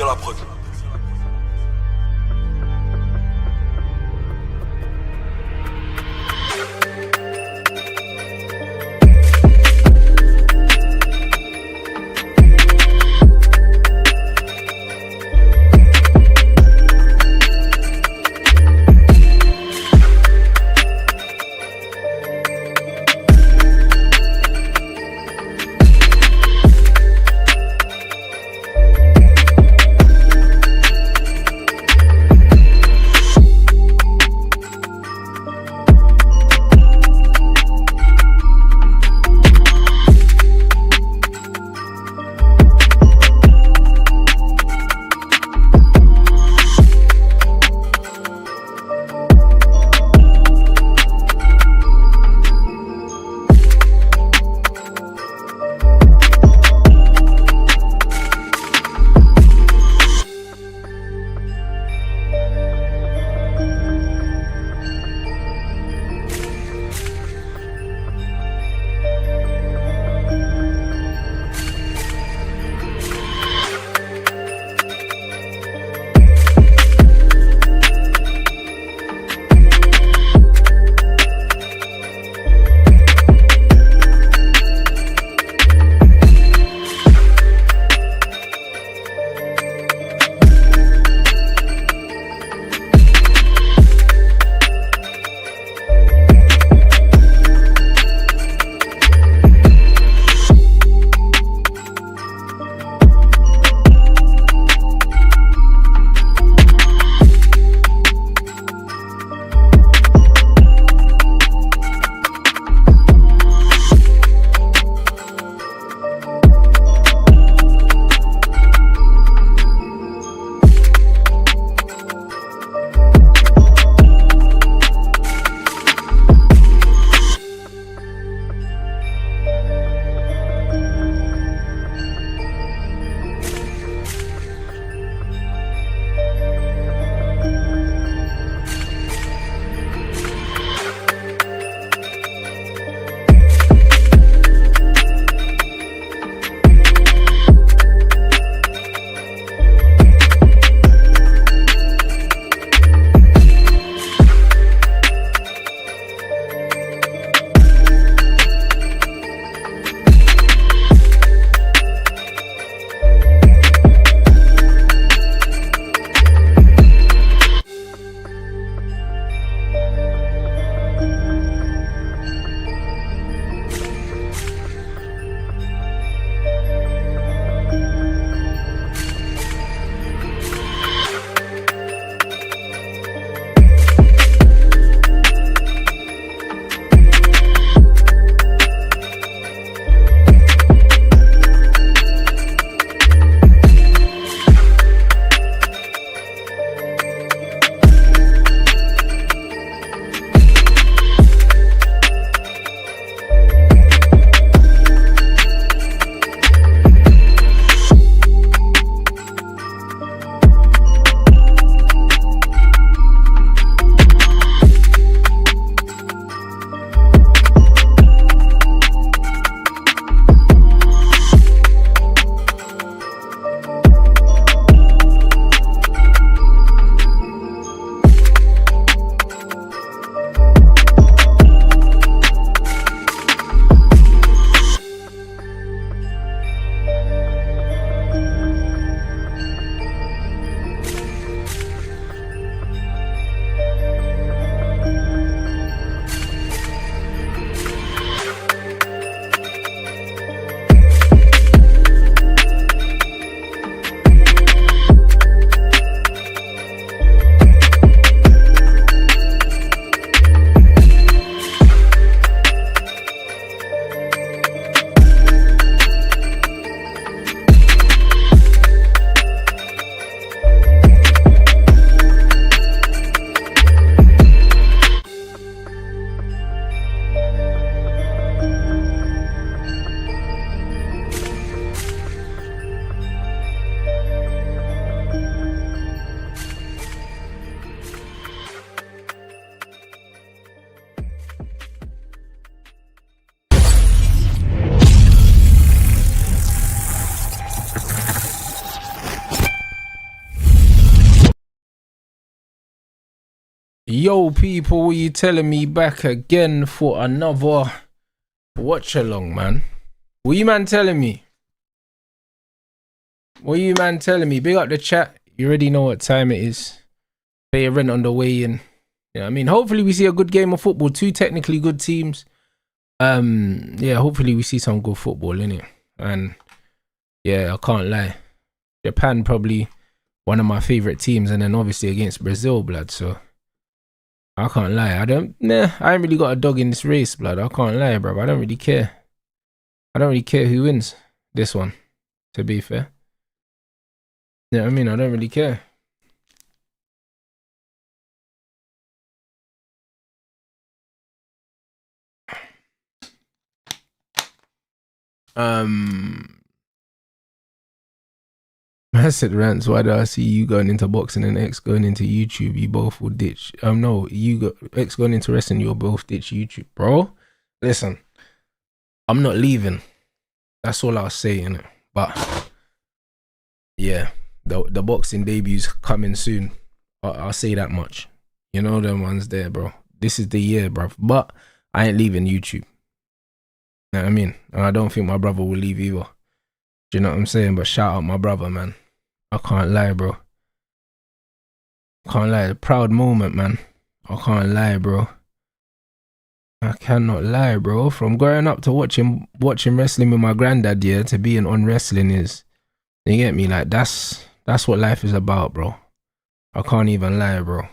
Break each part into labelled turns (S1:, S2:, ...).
S1: c'est la prod. Yo, people, what you telling me? Back again for another watch along, man. What you man telling me? What you man telling me? Big up the chat. You already know what time it is. Pay your rent on the way in. You know what I mean? Hopefully we see a good game of football. Two technically good teams. Yeah, hopefully we see some good football, innit? And yeah, I can't lie. Japan probably one of my favorite teams, and then obviously against Brazil, blood. So I can't lie. I ain't really got a dog in this race, blood. I can't lie, bro. I don't really care. I don't really care who wins this one, to be fair. You know what I mean? I don't really care. I said, Rants, why do I see you going into boxing and X going into YouTube? You both will ditch. No, X going into wrestling, you'll both ditch YouTube. Bro, listen, I'm not leaving. That's all I'll say, innit? But yeah, the boxing debut's coming soon. I'll say that much. You know them ones there, bro. This is the year, bro. But I ain't leaving YouTube. You know what I mean? And I don't think my brother will leave either. Do you know what I'm saying? But shout out my brother, man. I can't lie, bro. Can't lie. A proud moment, man. I can't lie, bro. I cannot lie, bro. From growing up to watching wrestling with my granddad, yeah, to being on wrestling is, you get me? Like, that's what life is about, bro. I can't even lie, bro.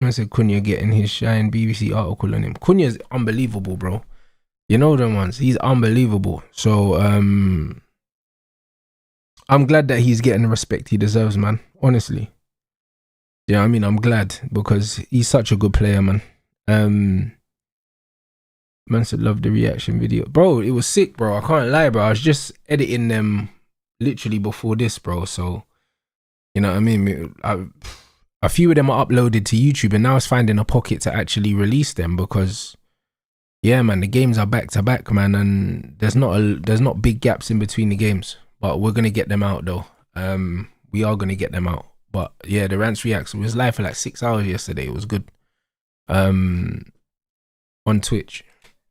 S1: I said Cunha getting his shine. BBC article on him. Cunha's unbelievable, bro. You know them ones. He's unbelievable. So I'm glad that he's getting the respect he deserves, man. Honestly. Yeah, I mean, I'm glad because he's such a good player, man. Man said love the reaction video. Bro, it was sick, bro. I can't lie, bro. I was just editing them literally before this, bro. So, you know what I mean? A few of them are uploaded to YouTube, and now it's finding a pocket to actually release them because, yeah, man, the games are back to back, man, and there's not big gaps in between the games. But we're gonna get them out though. We are gonna get them out. But yeah, the Rants Reacts was live for like 6 hours yesterday. It was good. On Twitch.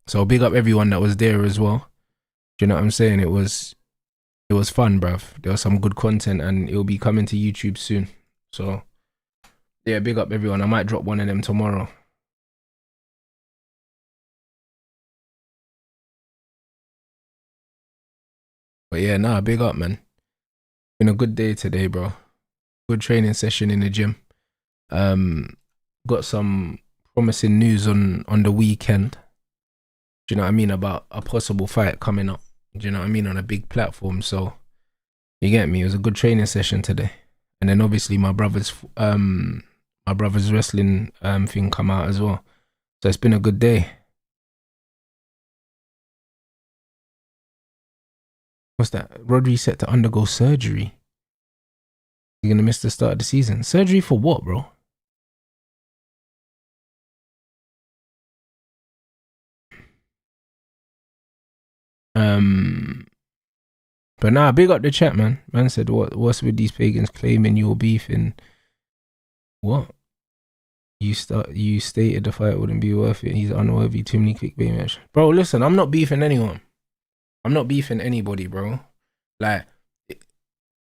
S1: So big up everyone that was there as well. Do you know what I'm saying? It was fun, bruv. There was some good content, and it'll be coming to YouTube soon. So yeah, big up everyone. I might drop one of them tomorrow. But yeah, nah, big up, man. Been a good day today, bro. Good training session in the gym. Got some promising news on the weekend. Do you know what I mean? About a possible fight coming up. Do you know what I mean? On a big platform. So you get me? It was a good training session today. And then obviously my brother's wrestling thing come out as well. So it's been a good day. What's that? Rodri set to undergo surgery. You're gonna miss the start of the season. Surgery for what, bro? But nah, big up the chat, man. Man said, what's with these pagans claiming you're beefing? What? You stated the fight wouldn't be worth it. He's unworthy. Too many clickbait match. Bro, listen, I'm not beefing anyone. I'm not beefing anybody, bro. Like,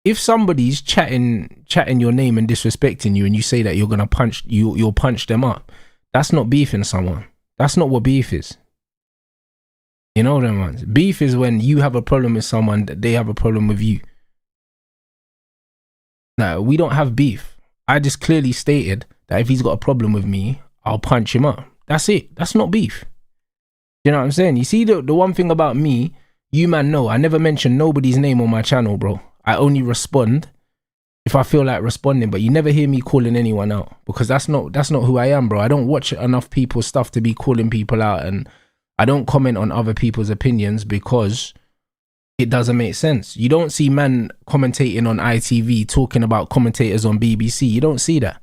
S1: if somebody's chatting your name and disrespecting you, and you say that you're gonna you'll punch them up, that's not beefing someone. That's not what beef is. You know them ones. Beef is when you have a problem with someone that they have a problem with you. Like, we don't have beef. I just clearly stated that if he's got a problem with me, I'll punch him up. That's it. That's not beef. You know what I'm saying? You see, the one thing about me, you man know, I never mention nobody's name on my channel, bro. I only respond if I feel like responding, but you never hear me calling anyone out because that's not who I am, bro. I don't watch enough people's stuff to be calling people out, and I don't comment on other people's opinions because it doesn't make sense. You don't see man commentating on ITV talking about commentators on BBC. You don't see that.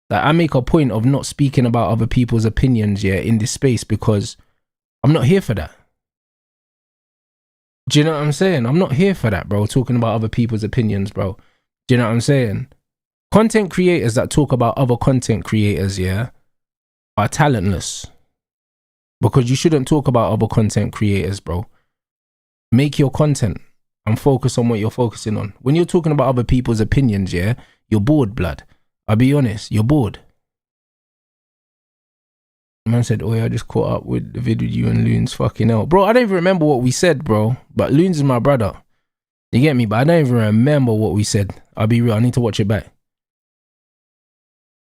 S1: Like, I make a point of not speaking about other people's opinions, yeah, in this space because I'm not here for that. Do you know what I'm saying? I'm not here for that, bro. Talking about other people's opinions, bro. Do you know what I'm saying? Content creators that talk about other content creators, yeah, are talentless. Because you shouldn't talk about other content creators, bro. Make your content and focus on what you're focusing on. When you're talking about other people's opinions, yeah, you're bored, blood. I'll be honest, you're bored. Man said, oh yeah, I just caught up with the video you and Loons. Fucking hell. Bro, I don't even remember what we said, bro. But Loons is my brother. You get me? But I don't even remember what we said. I'll be real. I need to watch it back.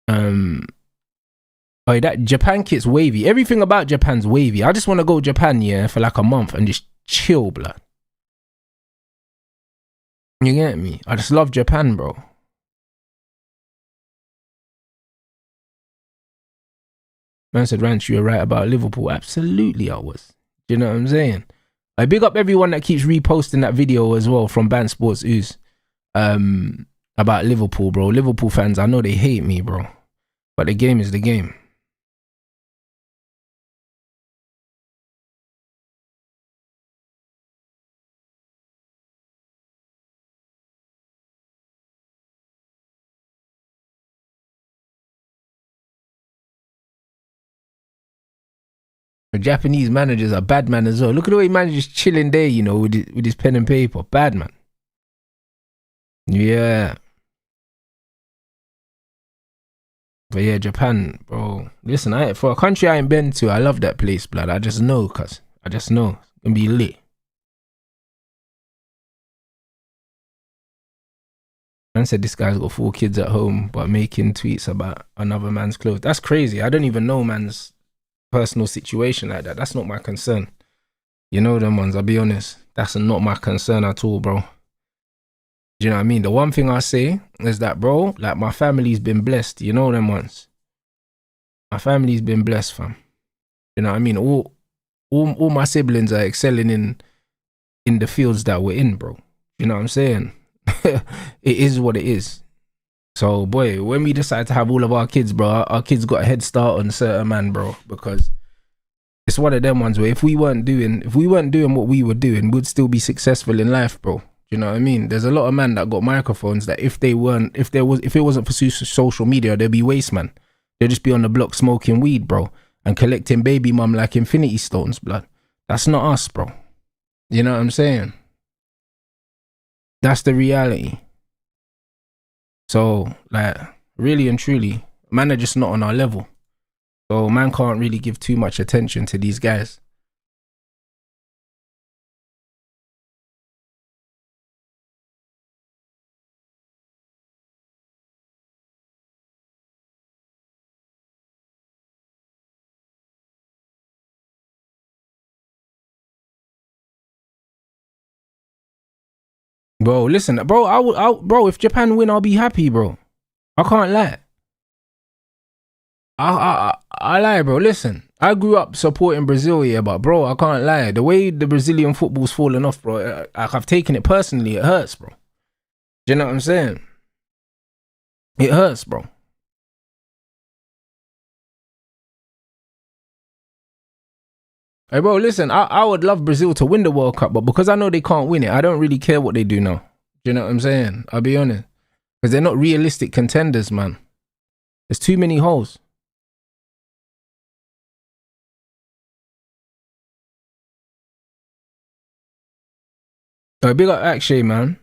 S1: Oh, that Japan kit's wavy. Everything about Japan's wavy. I just want to go to Japan, yeah, for like a month and just chill, blood. You get me? I just love Japan, bro. Man said, Ranch, you were right about Liverpool. Absolutely, I was. Do you know what I'm saying? I big up everyone that keeps reposting that video as well from Band Sports Ooze about Liverpool, bro. Liverpool fans, I know they hate me, bro. But the game is the game. The Japanese managers are bad man as well. Look at the way he manages chilling there, you know, with his pen and paper. Bad man. Yeah. But yeah, Japan, bro. Listen, for a country I ain't been to, I love that place, blood. I just know, cuz. I just know. It's gonna be lit. Man said this guy's got 4 kids at home, but making tweets about another man's clothes. That's crazy. I don't even know man's personal situation like that. That's not my concern. You know them ones, I'll be honest. That's not my concern at all, bro. Do you know what I mean? The one thing I say is that, bro, like my family's been blessed. You know them ones. My family's been blessed, fam. You know what I mean? All my siblings are excelling in the fields that we're in, bro. You know what I'm saying? It is what it is. So, boy, when we decide to have all of our kids, bro, our kids got a head start on certain man, bro, because it's one of them ones where if we weren't doing what we were doing, we'd still be successful in life, bro. You know what I mean? There's a lot of men that got microphones that if it wasn't for social media, they'd be waste man. They'd just be on the block smoking weed, bro, and collecting baby mum like infinity stones, blood. That's not us, bro. You know what I'm saying? That's the reality. So, like, really and truly, man are just not on our level. So, man can't really give too much attention to these guys. Bro, listen, bro, bro, if Japan win, I'll be happy, bro. I can't lie. I lie, bro. Listen, I grew up supporting Brazil, yeah, but bro, I can't lie. The way the Brazilian football's fallen off, bro, I've taken it personally. It hurts, bro. Do you know what I'm saying? It hurts, bro. Hey, bro, listen, I would love Brazil to win the World Cup, but because I know they can't win it, I don't really care what they do now. Do you know what I'm saying? I'll be honest. Because they're not realistic contenders, man. There's too many holes. Big up Akshay, man.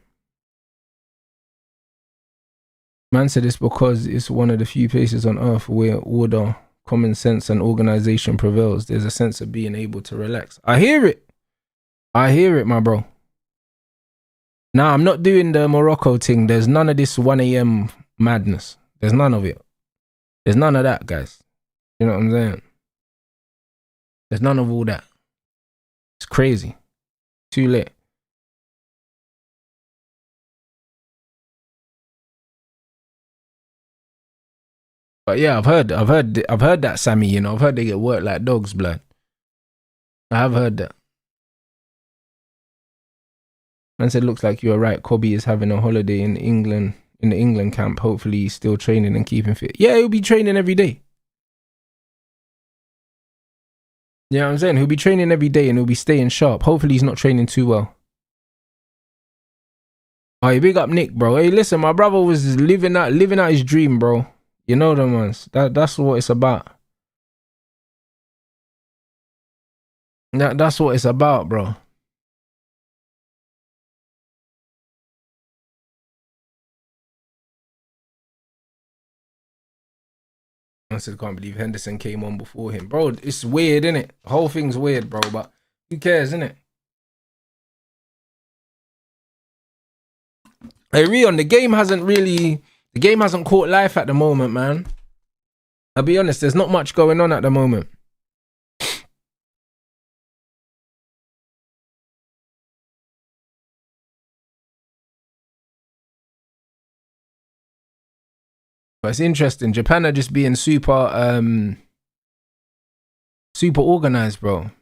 S1: Man said it's because it's one of the few places on earth where order, common sense and organization prevails. There's a sense of being able to relax. I hear it. I hear it, my bro. Nah, I'm not doing the Morocco thing. There's none of this 1 a.m. madness. There's none of it. There's none of that, guys. You know what I'm saying? There's none of all that. It's crazy. Too late. But yeah, I've heard that, Sammy, you know. I've heard they get worked like dogs, blood. I have heard that. Man said, looks like you're right. Kobe is having a holiday in England, in the England camp. Hopefully he's still training and keeping fit. Yeah, he'll be training every day. You know what I'm saying? He'll be training every day and he'll be staying sharp. Hopefully he's not training too well. Oh, big up Nick, bro. Hey, listen, my brother was living out his dream, bro. You know them ones. That's what it's about. That's what it's about, bro. I said, can't believe Henderson came on before him, bro. It's weird, isn't it? The whole thing's weird, bro. But who cares, isn't it? Hey, Rion, the game hasn't caught life at the moment, man. I'll be honest, there's not much going on at the moment. But it's interesting. Japan are just being super organized, bro.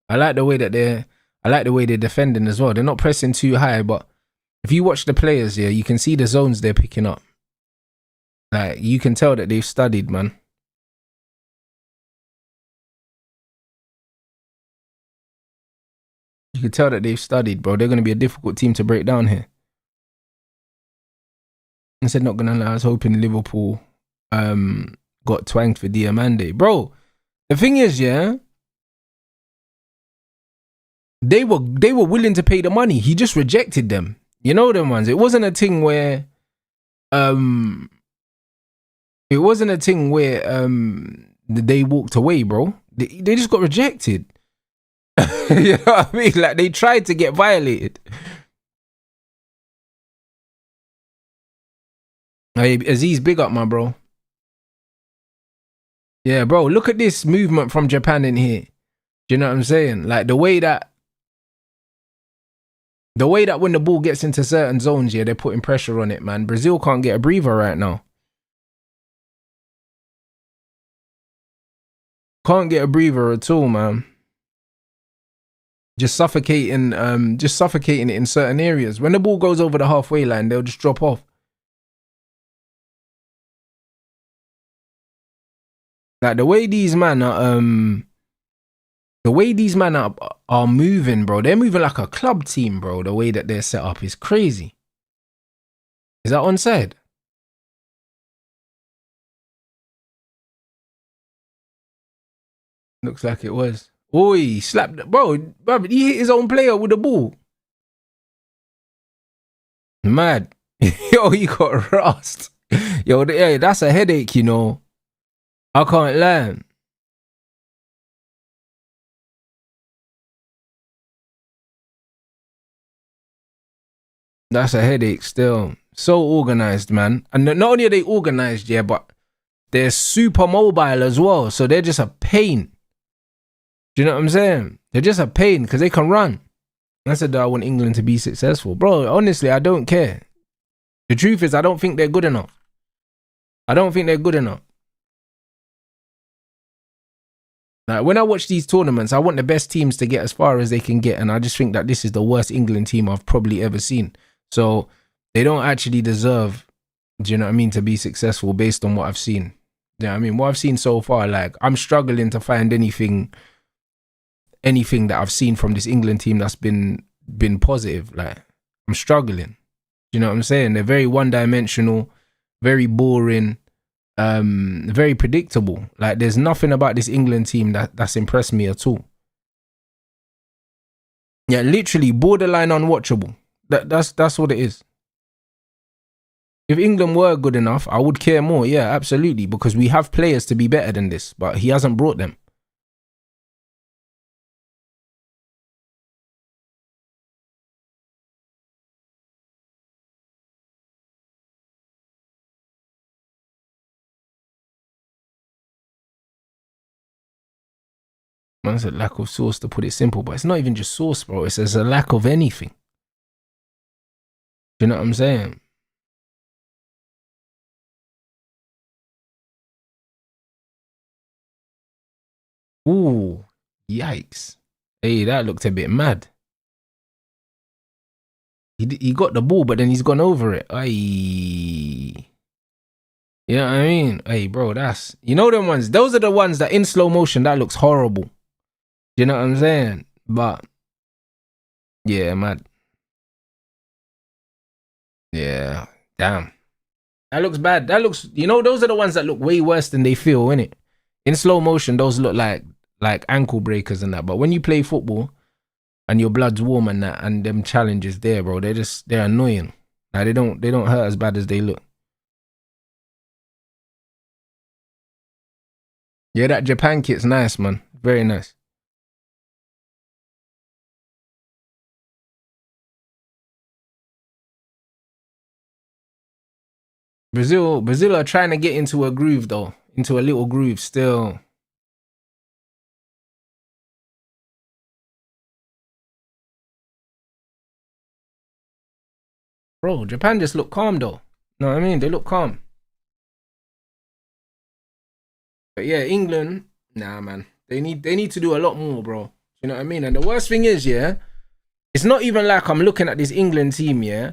S1: I like the way they're defending as well. They're not pressing too high, but if you watch the players here, you can see the zones they're picking up. Like, you can tell that they've studied, man. You can tell that they've studied, bro. They're going to be a difficult team to break down here. I said not gonna lie, I was hoping Liverpool got twanked for Diamande. Bro, the thing is, yeah, they were willing to pay the money. He just rejected them. You know them ones. It wasn't a thing where they walked away, bro. They just got rejected. You know what I mean? Like, they tried to get violated. Hey, Aziz, big up, my bro. Yeah, bro, look at this movement from Japan in here. Do you know what I'm saying? Like, the way that when the ball gets into certain zones, yeah, they're putting pressure on it, man. Brazil can't get a breather right now. Can't get a breather at all, man. Just suffocating it in certain areas. When the ball goes over the halfway line, they'll just drop off. Like, the way these men are moving, bro. They're moving like a club team, bro. The way that they're set up is crazy. Is that onside? Looks like it was. Oh, he slapped, bro. He hit his own player with the ball. Mad. Yo, he got rust. Yo, hey, that's a headache, you know. I can't lie. That's a headache still. So organized, man. And not only are they organized, yeah, but they're super mobile as well. So they're just a pain. Do you know what I'm saying? They're just a pain because they can run. I said that I want England to be successful. Bro, honestly, I don't care. The truth is, I don't think they're good enough. Like, when I watch these tournaments, I want the best teams to get as far as they can get. And I just think that this is the worst England team I've probably ever seen. So they don't actually deserve, do you know what I mean, to be successful based on what I've seen. Do you know what I mean? What I've seen so far, like, I'm struggling to find anything that I've seen from this England team that's been positive. Like, I'm struggling. Do you know what I'm saying? They're very one-dimensional, very boring, very predictable. Like, there's nothing about this England team that's impressed me at all. Yeah, literally borderline unwatchable. That's what it is. If England were good enough, I would care more. Yeah, absolutely, because we have players to be better than this, but he hasn't brought them. Man, it's a lack of sauce, to put it simple, but it's not even just sauce, bro. It's a lack of anything. Do you know what I'm saying? Ooh, yikes. Hey, that looked a bit mad. He got the ball, but then he's gone over it. Aye. You know what I mean? Hey, bro, that's... You know them ones? Those are the ones that in slow motion, that looks horrible. You know what I'm saying? But, yeah, man. Yeah, damn. That looks bad. That looks, you know, those are the ones that look way worse than they feel, innit? In slow motion, those look like ankle breakers and that. But when you play football and your blood's warm and that, and them challenges there, bro, they're annoying. Like they don't hurt as bad as they look. Yeah, that Japan kit's nice, man. Very nice. Brazil are trying to get into a groove though, into a little groove still. Bro, Japan just look calm though. Know what I mean? They look calm. But yeah, England, nah, man. They need to do a lot more, bro. You know what I mean? And the worst thing is, yeah, it's not even like I'm looking at this England team, yeah,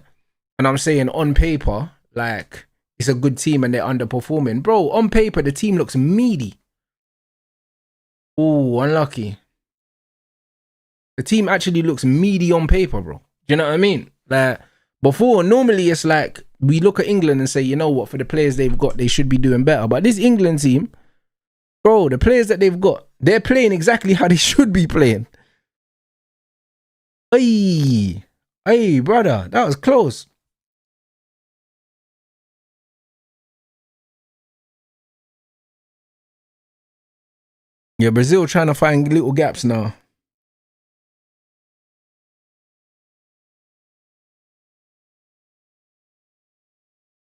S1: and I'm saying on paper, like it's a good team and they're underperforming. Bro, on paper, the team looks meaty. Oh, unlucky. The team actually looks meaty on paper, bro. Do you know what I mean? Like before, normally it's like we look at England and say, you know what, for the players they've got, they should be doing better. But this England team, bro, the players that they've got, they're playing exactly how they should be playing. Hey, brother, that was close. Yeah, Brazil trying to find little gaps now.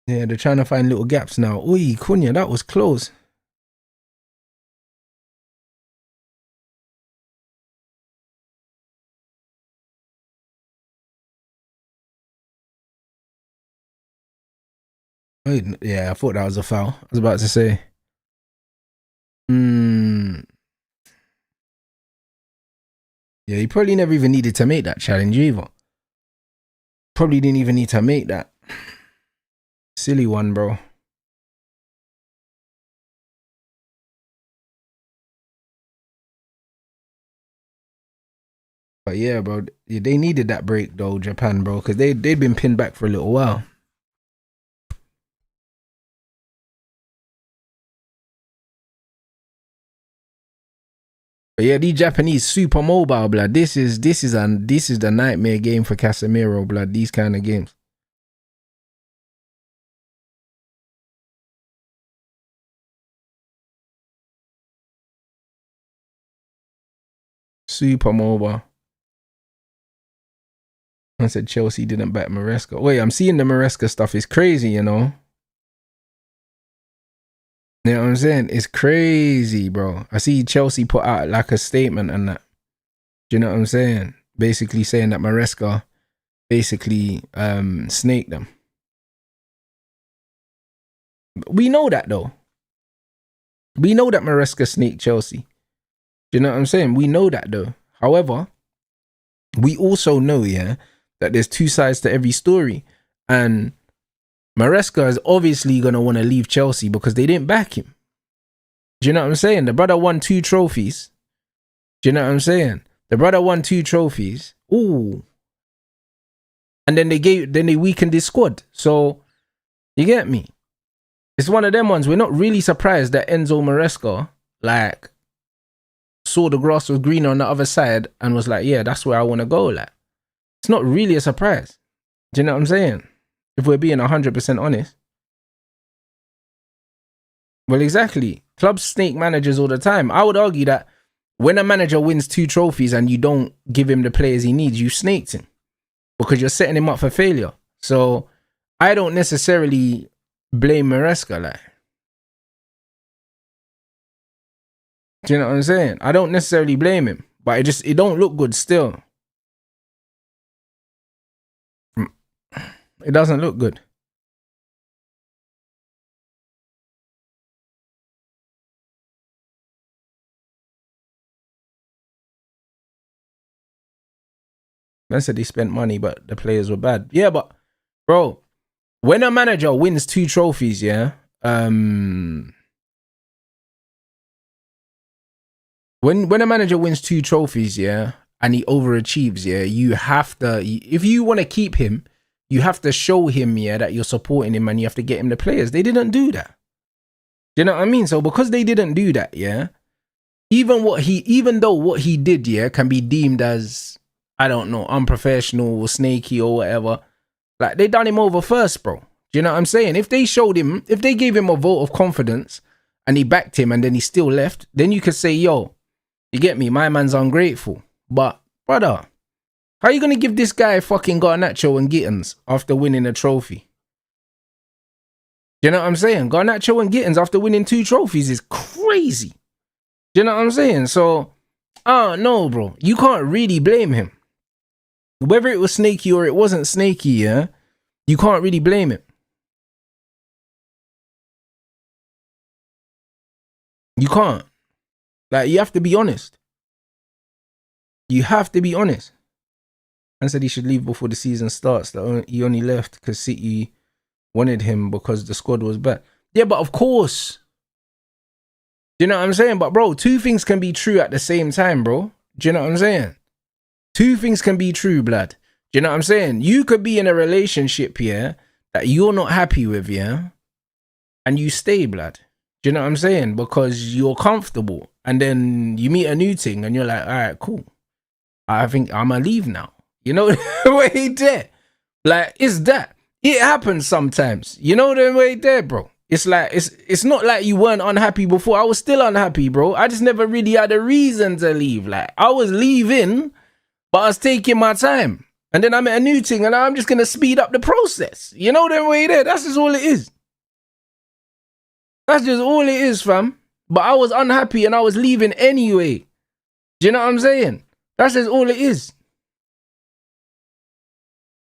S1: Yeah, they're trying to find little gaps now. Oi, Cunha, that was close. Wait, yeah, I thought that was a foul. I was about to say. Yeah, he probably never even needed to make that challenge either. Probably didn't even need to make that. Silly one, bro. But yeah, bro, they needed that break though, Japan, bro, because they'd been pinned back for a little while. But yeah, these Japanese super mobile, blood. This is the nightmare game for Casemiro, blood. These kind of games. Super mobile. I said Chelsea didn't back Maresca. Wait, I'm seeing the Maresca stuff. It's crazy, you know. You know what I'm saying? It's crazy, bro. I see Chelsea put out like a statement and that. Do you know what I'm saying? Basically saying that Maresca basically snaked them. We know that though. We know that Maresca snaked Chelsea. Do you know what I'm saying? We know that though. However, we also know, yeah, that there's two sides to every story. And Maresca is obviously going to want to leave Chelsea because they didn't back him. Do you know what I'm saying? The brother won 2 trophies. Do you know what I'm saying? The brother won 2 trophies. Ooh. And then they weakened his squad. So, you get me? It's one of them ones. We're not really surprised that Enzo Maresca, like, saw the grass was greener on the other side and was like, yeah, that's where I want to go. Like, it's not really a surprise. Do you know what I'm saying? If we're being 100% honest. Well, exactly. Clubs snake managers all the time. I would argue that when a manager wins 2 trophies and you don't give him the players he needs, you snaked him because you're setting him up for failure. So I don't necessarily blame Maresca. Like, do you know what I'm saying? I don't necessarily blame him, but it don't look good still. It doesn't look good. Man said he spent money, but the players were bad. Yeah, but bro, when a manager wins 2 trophies, yeah, when a manager wins 2 trophies, yeah, and he overachieves, yeah, you have to. If you want to keep him, you have to show him, yeah, that you're supporting him and you have to get him the players. They didn't do that. Do you know what I mean? So because they didn't do that, yeah, even though what he did, yeah, can be deemed as, I don't know, unprofessional or snaky or whatever, like, they done him over first, bro. Do you know what I'm saying? If they gave him a vote of confidence and he backed him and then he still left, then you could say, yo, you get me, my man's ungrateful. But, brother, how are you going to give this guy fucking Garnacho and Gittins after winning a trophy? Do you know what I'm saying? Garnacho and Gittins after winning 2 trophies is crazy. Do you know what I'm saying? So, no, bro. You can't really blame him. Whether it was snaky or it wasn't snaky, yeah, you can't really blame him. You can't. Like, you have to be honest. You have to be honest. And said he should leave before the season starts. That he only left because City wanted him because the squad was bad. Yeah, but of course. Do you know what I'm saying? But bro, 2 things can be true at the same time, bro. Do you know what I'm saying? 2 things can be true, blood. Do you know what I'm saying? You could be in a relationship, yeah, that you're not happy with, yeah, and you stay, blood. Do you know what I'm saying? Because you're comfortable. And then you meet a new thing and you're like, all right, cool. I think I'm going to leave now. You know the way there? Like, it's that. It happens sometimes. You know the way there, bro? It's like, it's not like you weren't unhappy before. I was still unhappy, bro. I just never really had a reason to leave. Like, I was leaving, but I was taking my time. And then I met a new thing and I'm just going to speed up the process. You know the way there? That's just all it is. That's just all it is, fam. But I was unhappy and I was leaving anyway. Do you know what I'm saying? That's just all it is.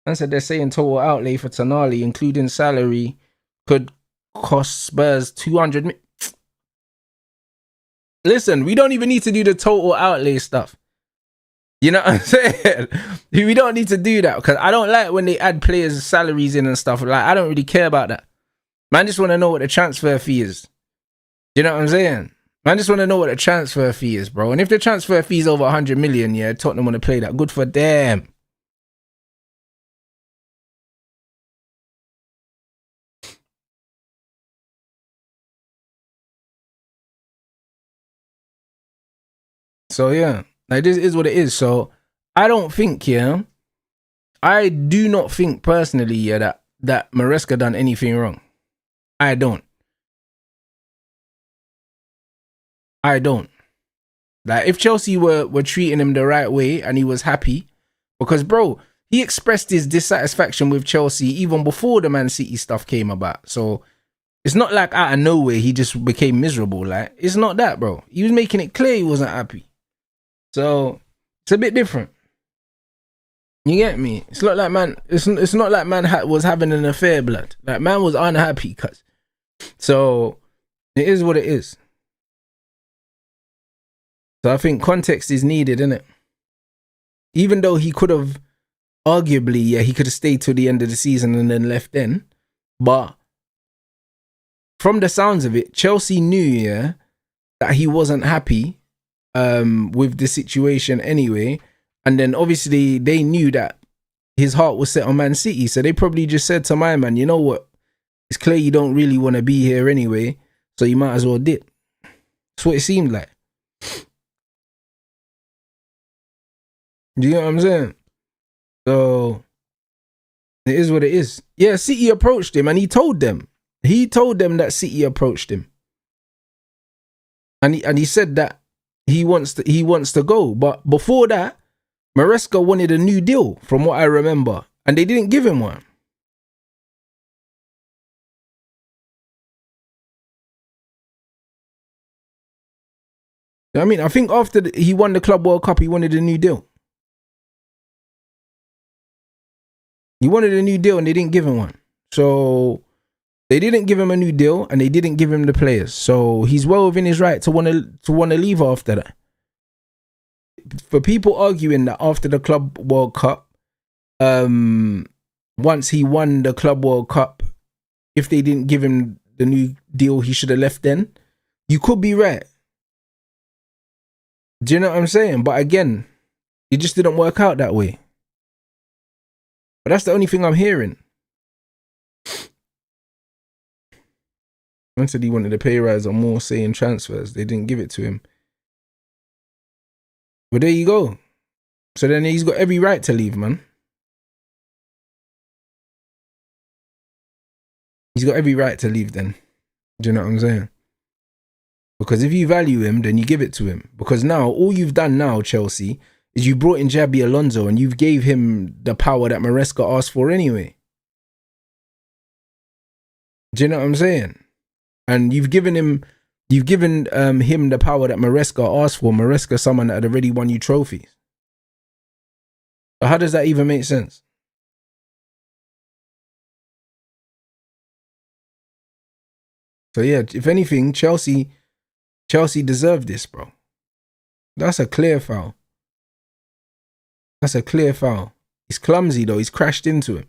S1: And so they're saying total outlay for Tonali, including salary, could cost Spurs 200 million. Listen, we don't even need to do the total outlay stuff. You know what I'm saying? We don't need to do that because I don't like when they add players' salaries in and stuff. Like, I don't really care about that. Man, just want to know what the transfer fee is. You know what I'm saying? Man, just want to know what the transfer fee is, bro. And if the transfer fee is over 100 million, yeah, Tottenham want to play that. Good for them. So, yeah, like, this is what it is. So, I don't think, yeah, I do not think personally, yeah, that Maresca done anything wrong. I don't. Like, if Chelsea were treating him the right way and he was happy, because, bro, he expressed his dissatisfaction with Chelsea even before the Man City stuff came about. So, it's not like out of nowhere he just became miserable. Like, it's not that, bro. He was making it clear he wasn't happy. So, it's a bit different. You get me? It's not like man. It's not like man was having an affair, blood. Like, man was unhappy, cuz. So, it is what it is. So I think context is needed, innit? Even though he could have, arguably, yeah, he could have stayed till the end of the season and then left then. But from the sounds of it, Chelsea knew, yeah, that he wasn't happy with the situation anyway. And then obviously they knew that his heart was set on Man City. So they probably just said to my man, you know what? It's clear you don't really want to be here anyway. So you might as well dip. That's what it seemed like. Do you know what I'm saying? So it is what it is. Yeah, City approached him and he told them. He told them that City approached him. And he said that he wants to go. But before that, Maresca wanted a new deal, from what I remember. And they didn't give him one. You know what I mean? I think after he won the Club World Cup, he wanted a new deal. He wanted a new deal and they didn't give him one. So they didn't give him a new deal and they didn't give him the players. So he's well within his right to want to leave after that. For people arguing that after the Club World Cup, once he won the Club World Cup, if they didn't give him the new deal, he should have left then. You could be right. Do you know what I'm saying? But again, it just didn't work out that way. But that's the only thing I'm hearing. Man said he wanted a pay rise or more say in transfers. They didn't give it to him. But there you go. So then he's got every right to leave, man. He's got every right to leave then. Do you know what I'm saying? Because if you value him, then you give it to him. Because now, all you've done now, Chelsea, is you brought in Xabi Alonso and you've gave him the power that Maresca asked for anyway. Do you know what I'm saying? And you've given him the power that Maresca asked for. Maresca, someone that had already won you trophies. So how does that even make sense? So yeah, if anything, Chelsea deserved this, bro. That's a clear foul. That's a clear foul. He's clumsy though. He's crashed into him.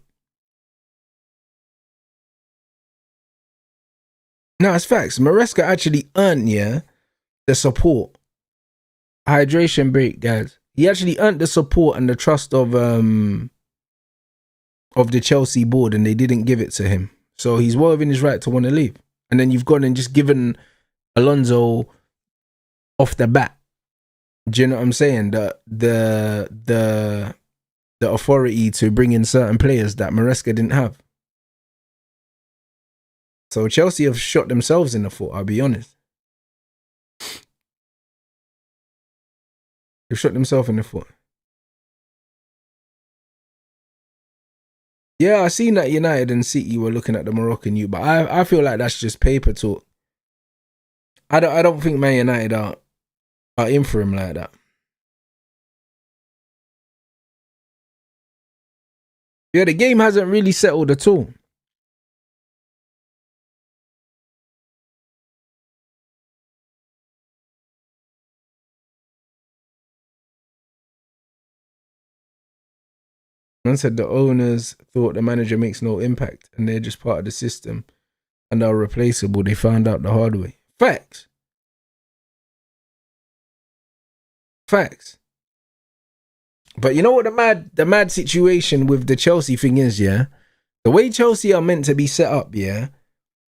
S1: No, it's facts. Maresca actually earned, the support. Hydration break, guys. He actually earned the support and the trust of the Chelsea board, and they didn't give it to him. So he's well within his right to want to leave. And then you've gone and just given Alonso off the bat. Do you know what I'm saying? The authority to bring in certain players that Maresca didn't have. So Chelsea have shot themselves in the foot, I'll be honest. They've shot themselves in the foot. Yeah, I seen that United and City were looking at the Moroccan youth, but I feel like that's just paper talk. I don't think Man United are in for him like that. Yeah, the game hasn't really settled at all. Man said the owners thought the manager makes no impact and they're just part of the system and are replaceable. They found out the hard way. Facts. Facts. But you know what the mad situation with the Chelsea thing is, yeah? The way Chelsea are meant to be set up, yeah?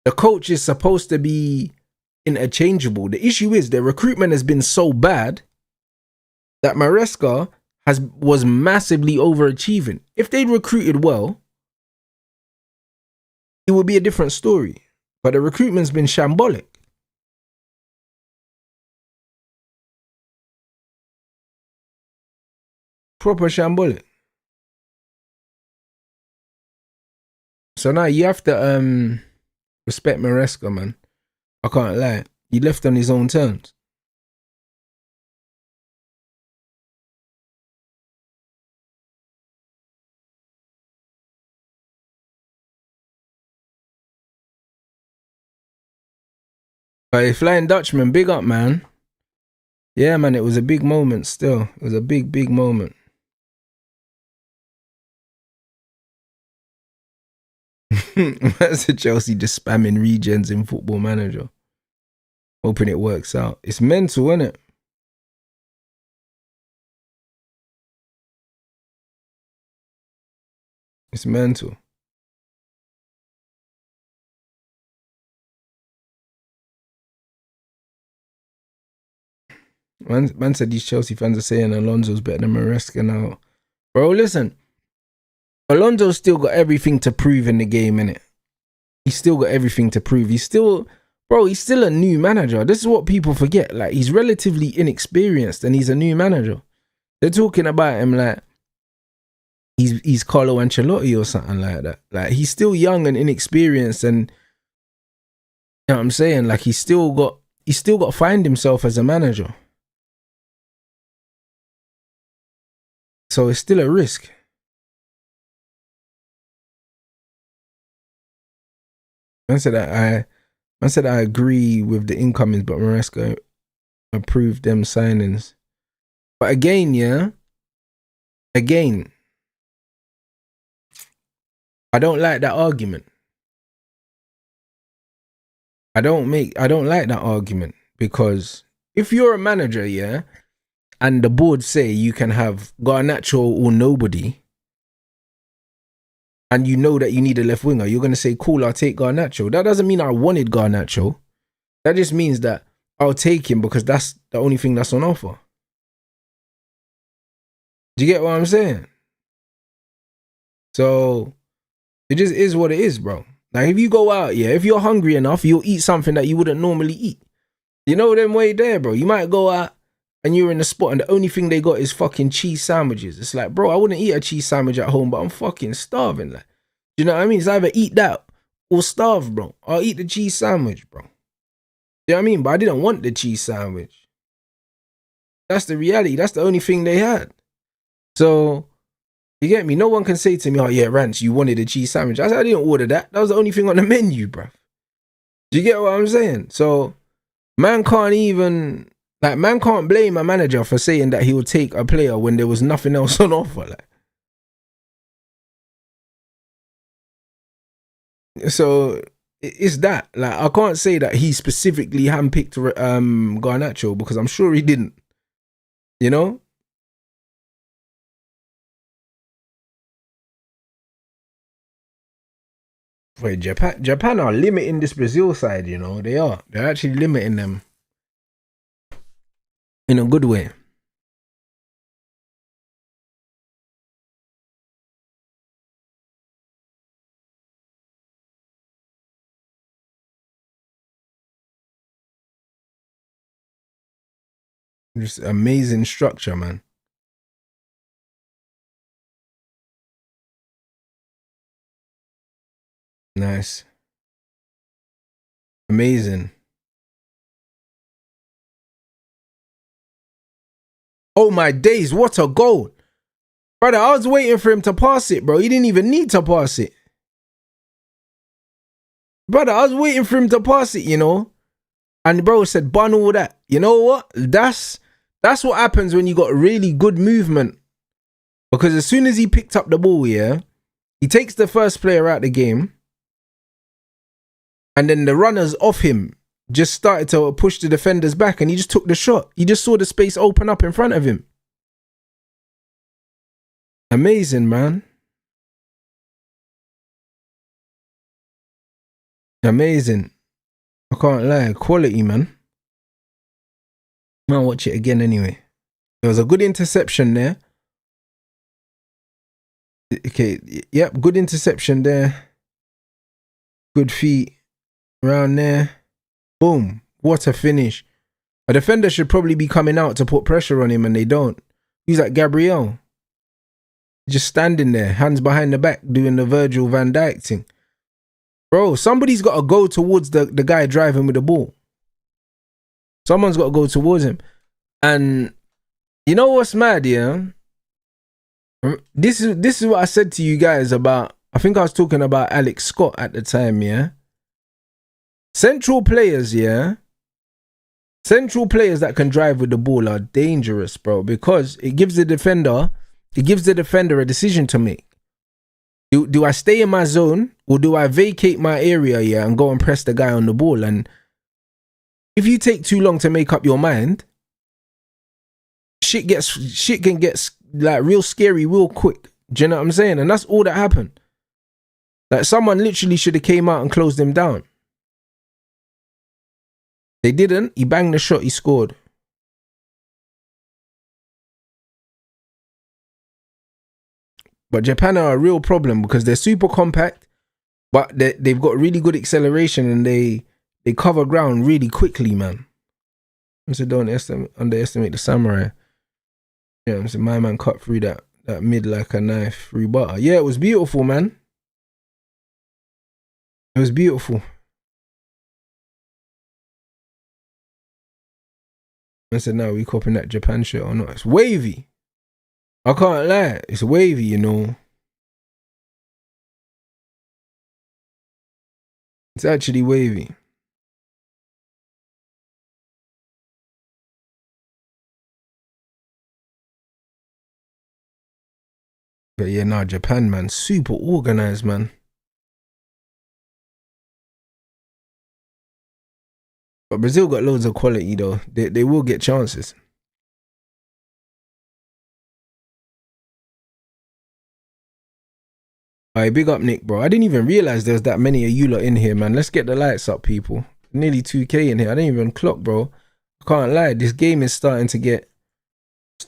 S1: The coach is supposed to be interchangeable. The issue is the recruitment has been so bad that Maresca was massively overachieving. If they'd recruited well, it would be a different story. But the recruitment's been shambolic. Proper shambolic. So now you have to respect Maresca, man. I can't lie. He left on his own terms. But Flying Dutchman, big up, man. Yeah, man, it was a big moment still. It was a big, big moment. That's a Chelsea just spamming regens in Football Manager. Hoping it works out. It's mental, isn't it? It's mental. Man said these Chelsea fans are saying Alonso's better than Maresca now. Bro, listen. Alonso's still got everything to prove in the game, innit? He's still got everything to prove. He's still a new manager. This is what people forget. Like, he's relatively inexperienced and he's a new manager. They're talking about him like he's Carlo Ancelotti or something like that. Like, he's still young and inexperienced, and you know what I'm saying? Like, he's still got to find himself as a manager. So it's still a risk. I said I agree with the incomings, but Maresca approved them signings. But again, I don't like that argument. I don't like that argument, because if you're a manager, and the board say you can have Garnacho or nobody, and you know that you need a left winger, you're going to say, cool, I'll take Garnacho. That doesn't mean I wanted Garnacho. That just means that I'll take him because that's the only thing that's on offer. Do you get what I'm saying? So it just is what it is, bro. Like, if you go out, yeah, if you're hungry enough, you'll eat something that you wouldn't normally eat. You know them way there, bro. You might go out and you're in a spot and the only thing they got is fucking cheese sandwiches. It's like, bro, I wouldn't eat a cheese sandwich at home, but I'm fucking starving. Like, do you know what I mean? It's either eat that or starve, bro. I'll eat the cheese sandwich, bro. You know what I mean? But I didn't want the cheese sandwich. That's the reality. That's the only thing they had. So, you get me? No one can say to me, oh yeah, Rance, you wanted a cheese sandwich. I said, I didn't order that. That was the only thing on the menu, bro. Do you get what I'm saying? So, man can't blame a manager for saying that he would take a player when there was nothing else on offer. Like. So, it's that. Like, I can't say that he specifically handpicked Garnacho because I'm sure he didn't. You know? Wait, Japan are limiting this Brazil side, you know. They are. They're actually limiting them in a good way. Just amazing structure, man. Nice. Amazing. Oh my days, what a goal. Brother, I was waiting for him to pass it, bro. He didn't even need to pass it. Brother, I was waiting for him to pass it, you know. And bro said, bun all that. You know what? That's what happens when you got really good movement. Because as soon as he picked up the ball, yeah, he takes the first player out the game. And then the runners off him just started to push the defenders back and he just took the shot. He just saw the space open up in front of him. Amazing, man. Amazing. I can't lie. Quality, man. I'll watch it again anyway. There was a good interception there. Okay, yep, good interception there. Good feet. Around there. Boom. What a finish. A defender should probably be coming out to put pressure on him and they don't. He's like Gabriel. Just standing there, hands behind the back, doing the Virgil van Dijk thing. Bro, somebody's got to go towards the guy driving with the ball. Someone's got to go towards him. And you know what's mad, yeah? This is what I said to you guys about, I think I was talking about Alex Scott at the time, yeah? Central players, yeah? Central players that can drive with the ball are dangerous, bro, because it gives the defender a decision to make. Do I stay in my zone or do I vacate my area, yeah, and go and press the guy on the ball? And if you take too long to make up your mind, shit can get like real scary real quick. Do you know what I'm saying? And that's all that happened. Like, someone literally should have came out and closed him down. They didn't. He banged the shot, he scored. But Japan are a real problem because they're super compact, but they've got really good acceleration and they cover ground really quickly, man. So don't underestimate the samurai. Yeah, so my man cut through that mid like a knife through butter. Yeah, it was beautiful, man. It was beautiful. I said, no, we copying that Japan shit or not? It's wavy. I can't lie. It's wavy, you know. It's actually wavy. But yeah, nah, Japan, man, super organized, man. But Brazil got loads of quality, though. They will get chances. Alright, big up Nick, bro. I didn't even realize there was that many of you lot in here, man. Let's get the lights up, people. Nearly 2K in here. I didn't even clock, bro. I can't lie. This game is starting to get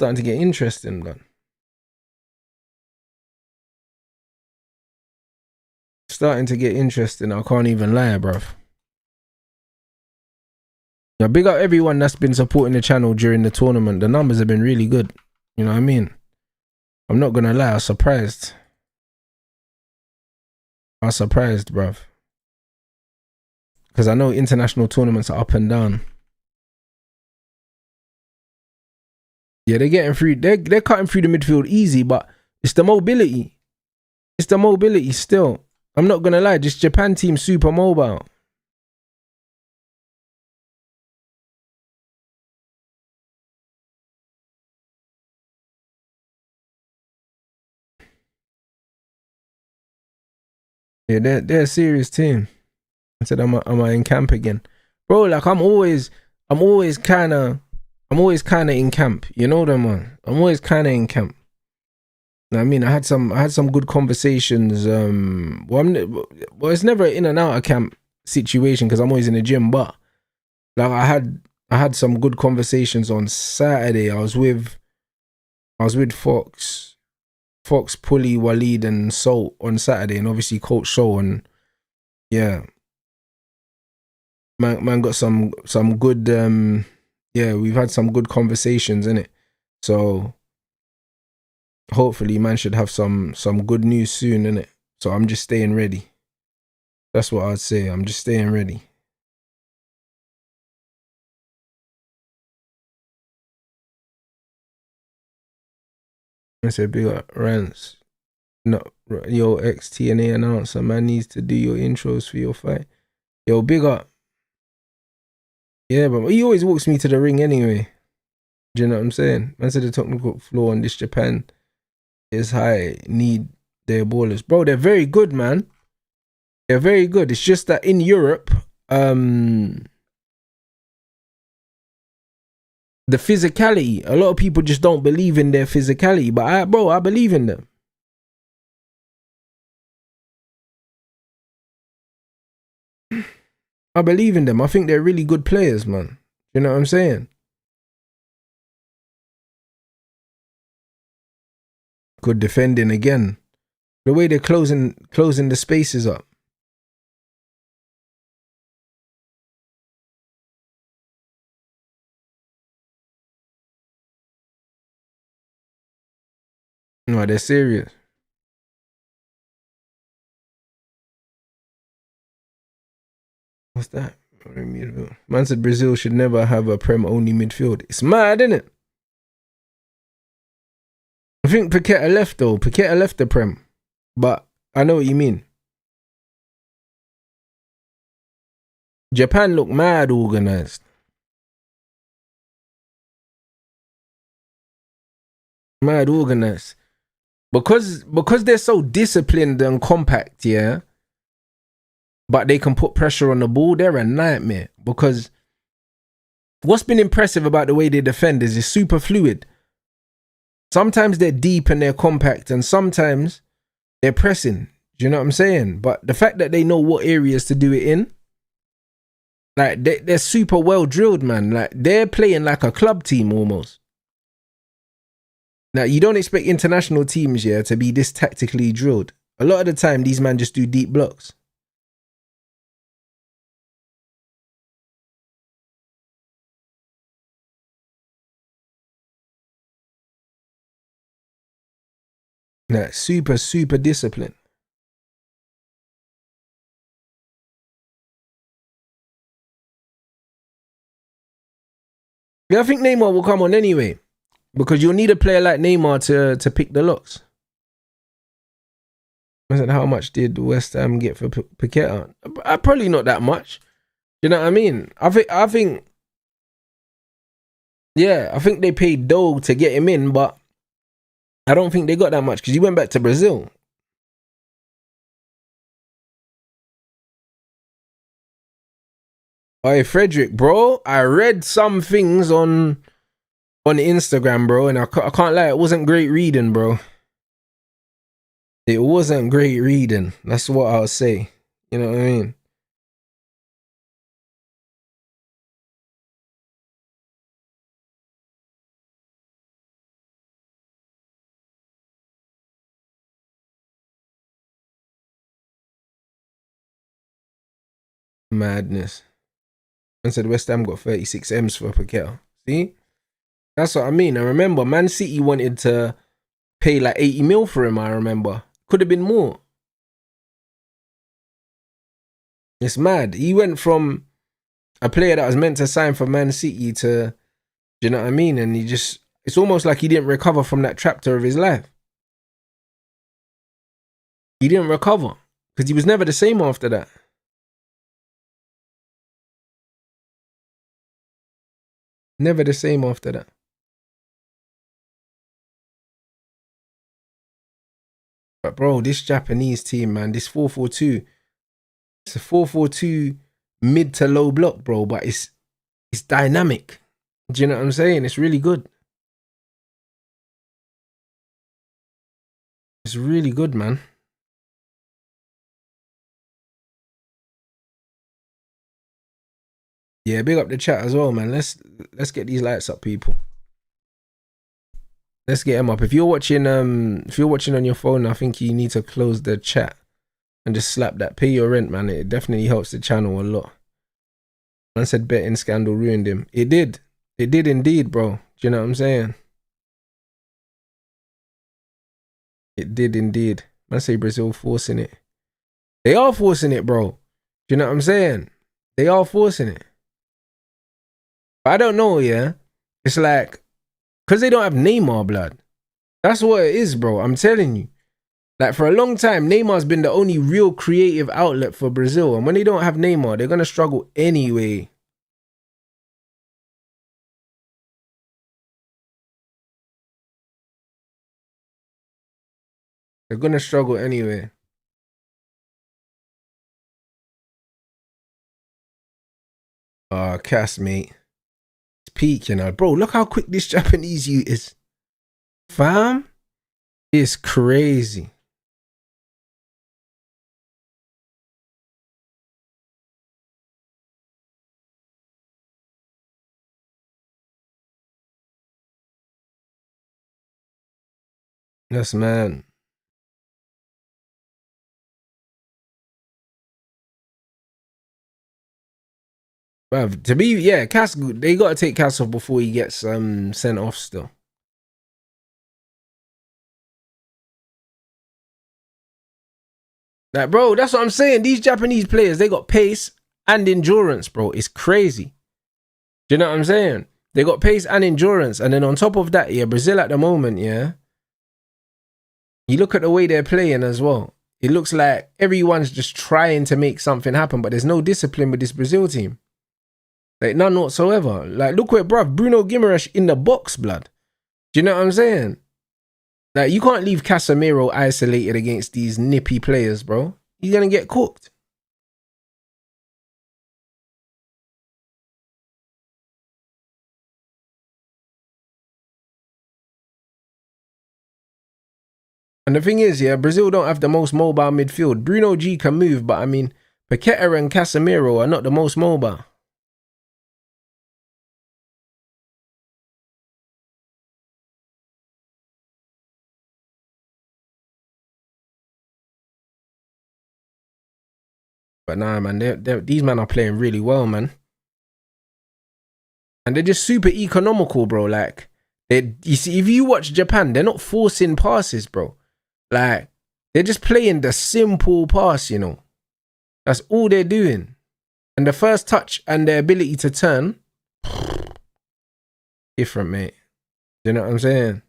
S1: interesting, man. Starting to get interesting. I can't even lie, bruv. Now, big up everyone that's been supporting the channel during the tournament. The numbers have been really good. You know what I mean? I'm not gonna lie. I was surprised. I was surprised, bruv. Because I know international tournaments are up and down. Yeah, they're getting through. They're cutting through the midfield easy, but it's the mobility. It's the mobility still. I'm not gonna lie. This Japan team's super mobile. Yeah, they're a serious team. I said, am I in camp again, bro? Like I'm always kind of in camp. You know that, man. I'm always kind of in camp. I mean, I had some good conversations. Well, it's never in and out of camp situation because I'm always in the gym. But like I had some good conversations on Saturday. I was with Fox, Pulley, Waleed, and Salt on Saturday, and obviously Coach Show, and yeah, man got some good yeah, we've had some good conversations in it. So hopefully man should have some good news soon, innit? So I'm just staying ready. That's what I'd say. I'm just staying ready. I said big up Rance. No, yo, ex-TNA announcer, man needs to do your intros for your fight. Yo, big up. Yeah, but he always walks me to the ring anyway. Do you know what I'm saying? Man said the technical floor on this Japan is high. Need their ballers. Bro, they're very good, man. They're very good. It's just that in Europe, the physicality, a lot of people just don't believe in their physicality. But I believe in them. I believe in them. I think they're really good players, man. You know what I'm saying? Good defending again. The way they're closing the spaces up. No, they're serious. What's that? Man said Brazil should never have a Prem only midfield. It's mad, isn't it? I think Paqueta left though. Paqueta left the Prem. But I know what you mean. Japan look mad organized. Mad organized. Because they're so disciplined and compact, yeah. But they can put pressure on the ball. They're a nightmare. Because what's been impressive about the way they defend is it's super fluid. Sometimes they're deep and they're compact, and sometimes they're pressing. Do you know what I'm saying? But the fact that they know what areas to do it in, like they're super well drilled, man. Like they're playing like a club team almost. Now you don't expect international teams, yeah, to be this tactically drilled. A lot of the time, these men just do deep blocks. Like super disciplined. Yeah, I think Neymar will come on anyway. Because you'll need a player like Neymar to pick the locks. I said, how much did West Ham get for Paqueta? Probably not that much. You know what I mean? I think yeah, I think they paid dough to get him in, but I don't think they got that much because he went back to Brazil. Hey, Frederick, bro, I read some things on Instagram, bro, and I can't lie, it wasn't great reading, bro. It wasn't great reading. That's what I'll say. You know what I mean? Madness. And said West Ham got 36 M's for Paqueta. See? That's what I mean. I remember Man City wanted to pay like 80 mil for him, I remember. Could have been more. It's mad. He went from a player that was meant to sign for Man City to, do you know what I mean? And it's almost like he didn't recover from that chapter of his life. He didn't recover because he was never the same after that. Never the same after that. But bro, this Japanese team, man, this 4-4-2, it's a 4-4-2 mid to low block, bro, but it's dynamic. Do you know what I'm saying? It's really good. It's really good, man. Yeah, big up the chat as well, man. Let's get these lights up, people. Let's get them up. If you're watching on your phone, I think you need to close the chat and just slap that. Pay your rent, man. It definitely helps the channel a lot. Man said betting scandal ruined him. It did. It did indeed, bro. Do you know what I'm saying? It did indeed. Man say Brazil forcing it. They are forcing it, bro. Do you know what I'm saying? They are forcing it. But I don't know, yeah. It's like, because they don't have Neymar, blood. That's what it is, bro. I'm telling you. Like, for a long time, Neymar's been the only real creative outlet for Brazil. And when they don't have Neymar, they're going to struggle anyway. They're going to struggle anyway. Cass, mate. It's peak, you know. Bro, look how quick this Japanese youth is. Fam? It's crazy. Yes, man. Bruv, to be, yeah, Cass, they got to take Cass off before he gets sent off still. Like, bro, that's what I'm saying. These Japanese players, they got pace and endurance, bro. It's crazy. Do you know what I'm saying? They got pace and endurance. And then on top of that, yeah, Brazil at the moment, yeah, you look at the way they're playing as well. It looks like everyone's just trying to make something happen, but there's no discipline with this Brazil team. Like, none whatsoever. Like, look where, bruv, Bruno Guimaraes in the box, blood. Do you know what I'm saying? Like, you can't leave Casemiro isolated against these nippy players, bro. He's going to get cooked. And the thing is, yeah, Brazil don't have the most mobile midfield. Bruno G can move, but I mean, Paqueta and Casemiro are not the most mobile. But nah, man, these men are playing really well, man. And they're just super economical, bro. Like, you see, if you watch Japan, they're not forcing passes, bro. Like, they're just playing the simple pass, you know. That's all they're doing. And the first touch and their ability to turn, different, mate. You know what I'm saying?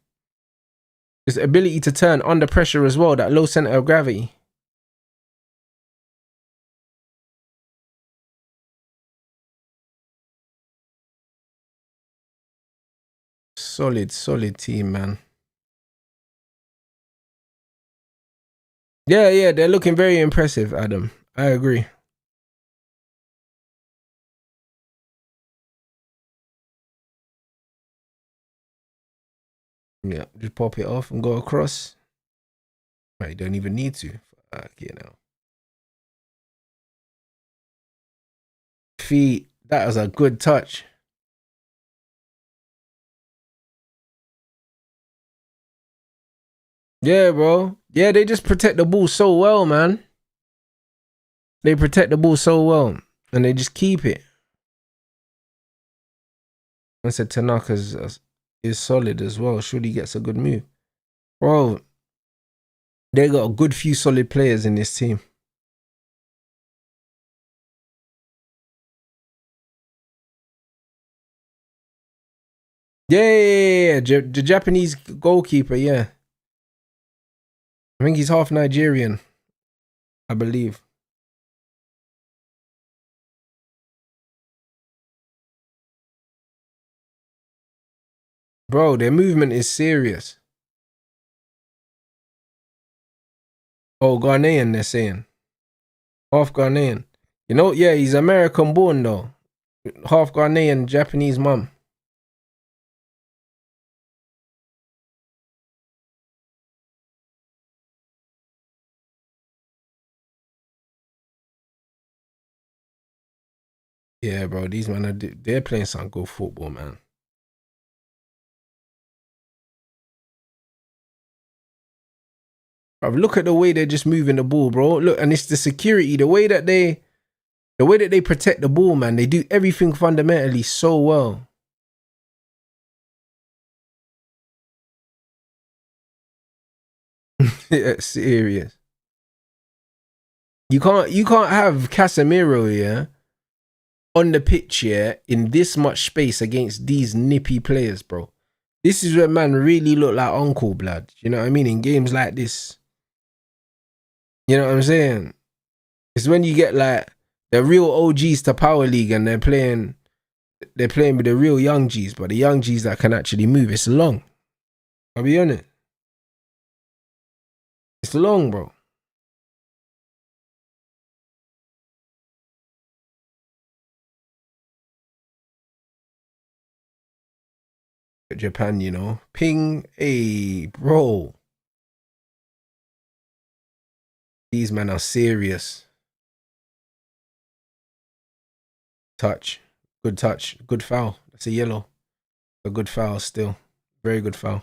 S1: This ability to turn under pressure as well, that low center of gravity. Solid team, man. Yeah, they're looking very impressive, Adam. I agree. Yeah, just pop it off and go across. You don't even need to. You know. Feet. That was a good touch. Yeah, bro. Yeah, they just protect the ball so well, man. They protect the ball so well. And they just keep it. I said Tanaka's is solid as well. Surely gets a good move. Bro, they got a good few solid players in this team. Yeah. The Japanese goalkeeper, yeah. I think he's half Nigerian, I believe. Bro, their movement is serious. Oh, Ghanaian, they're saying. Half Ghanaian. You know, yeah, he's American born though. Half Ghanaian, Japanese mum. Yeah, bro, these men they're playing some good football, man. Bro, look at the way they're just moving the ball, bro. Look, and it's the security, the way that they protect the ball, man. They do everything fundamentally so well. Yeah, serious. You can't have Casemiro, yeah, on the pitch, yeah, in this much space against these nippy players, bro. This is where man really look like Uncle Blood. You know what I mean? In games like this. You know what I'm saying? It's when you get like the real OGs to Power League and they're playing with the real young G's, but the young G's that can actually move. It's long. I'll be honest. It's long, bro. Japan, you know. Ping, hey, bro. These men are serious. Touch. Good touch. Good foul. That's a yellow. A good foul still. Very good foul.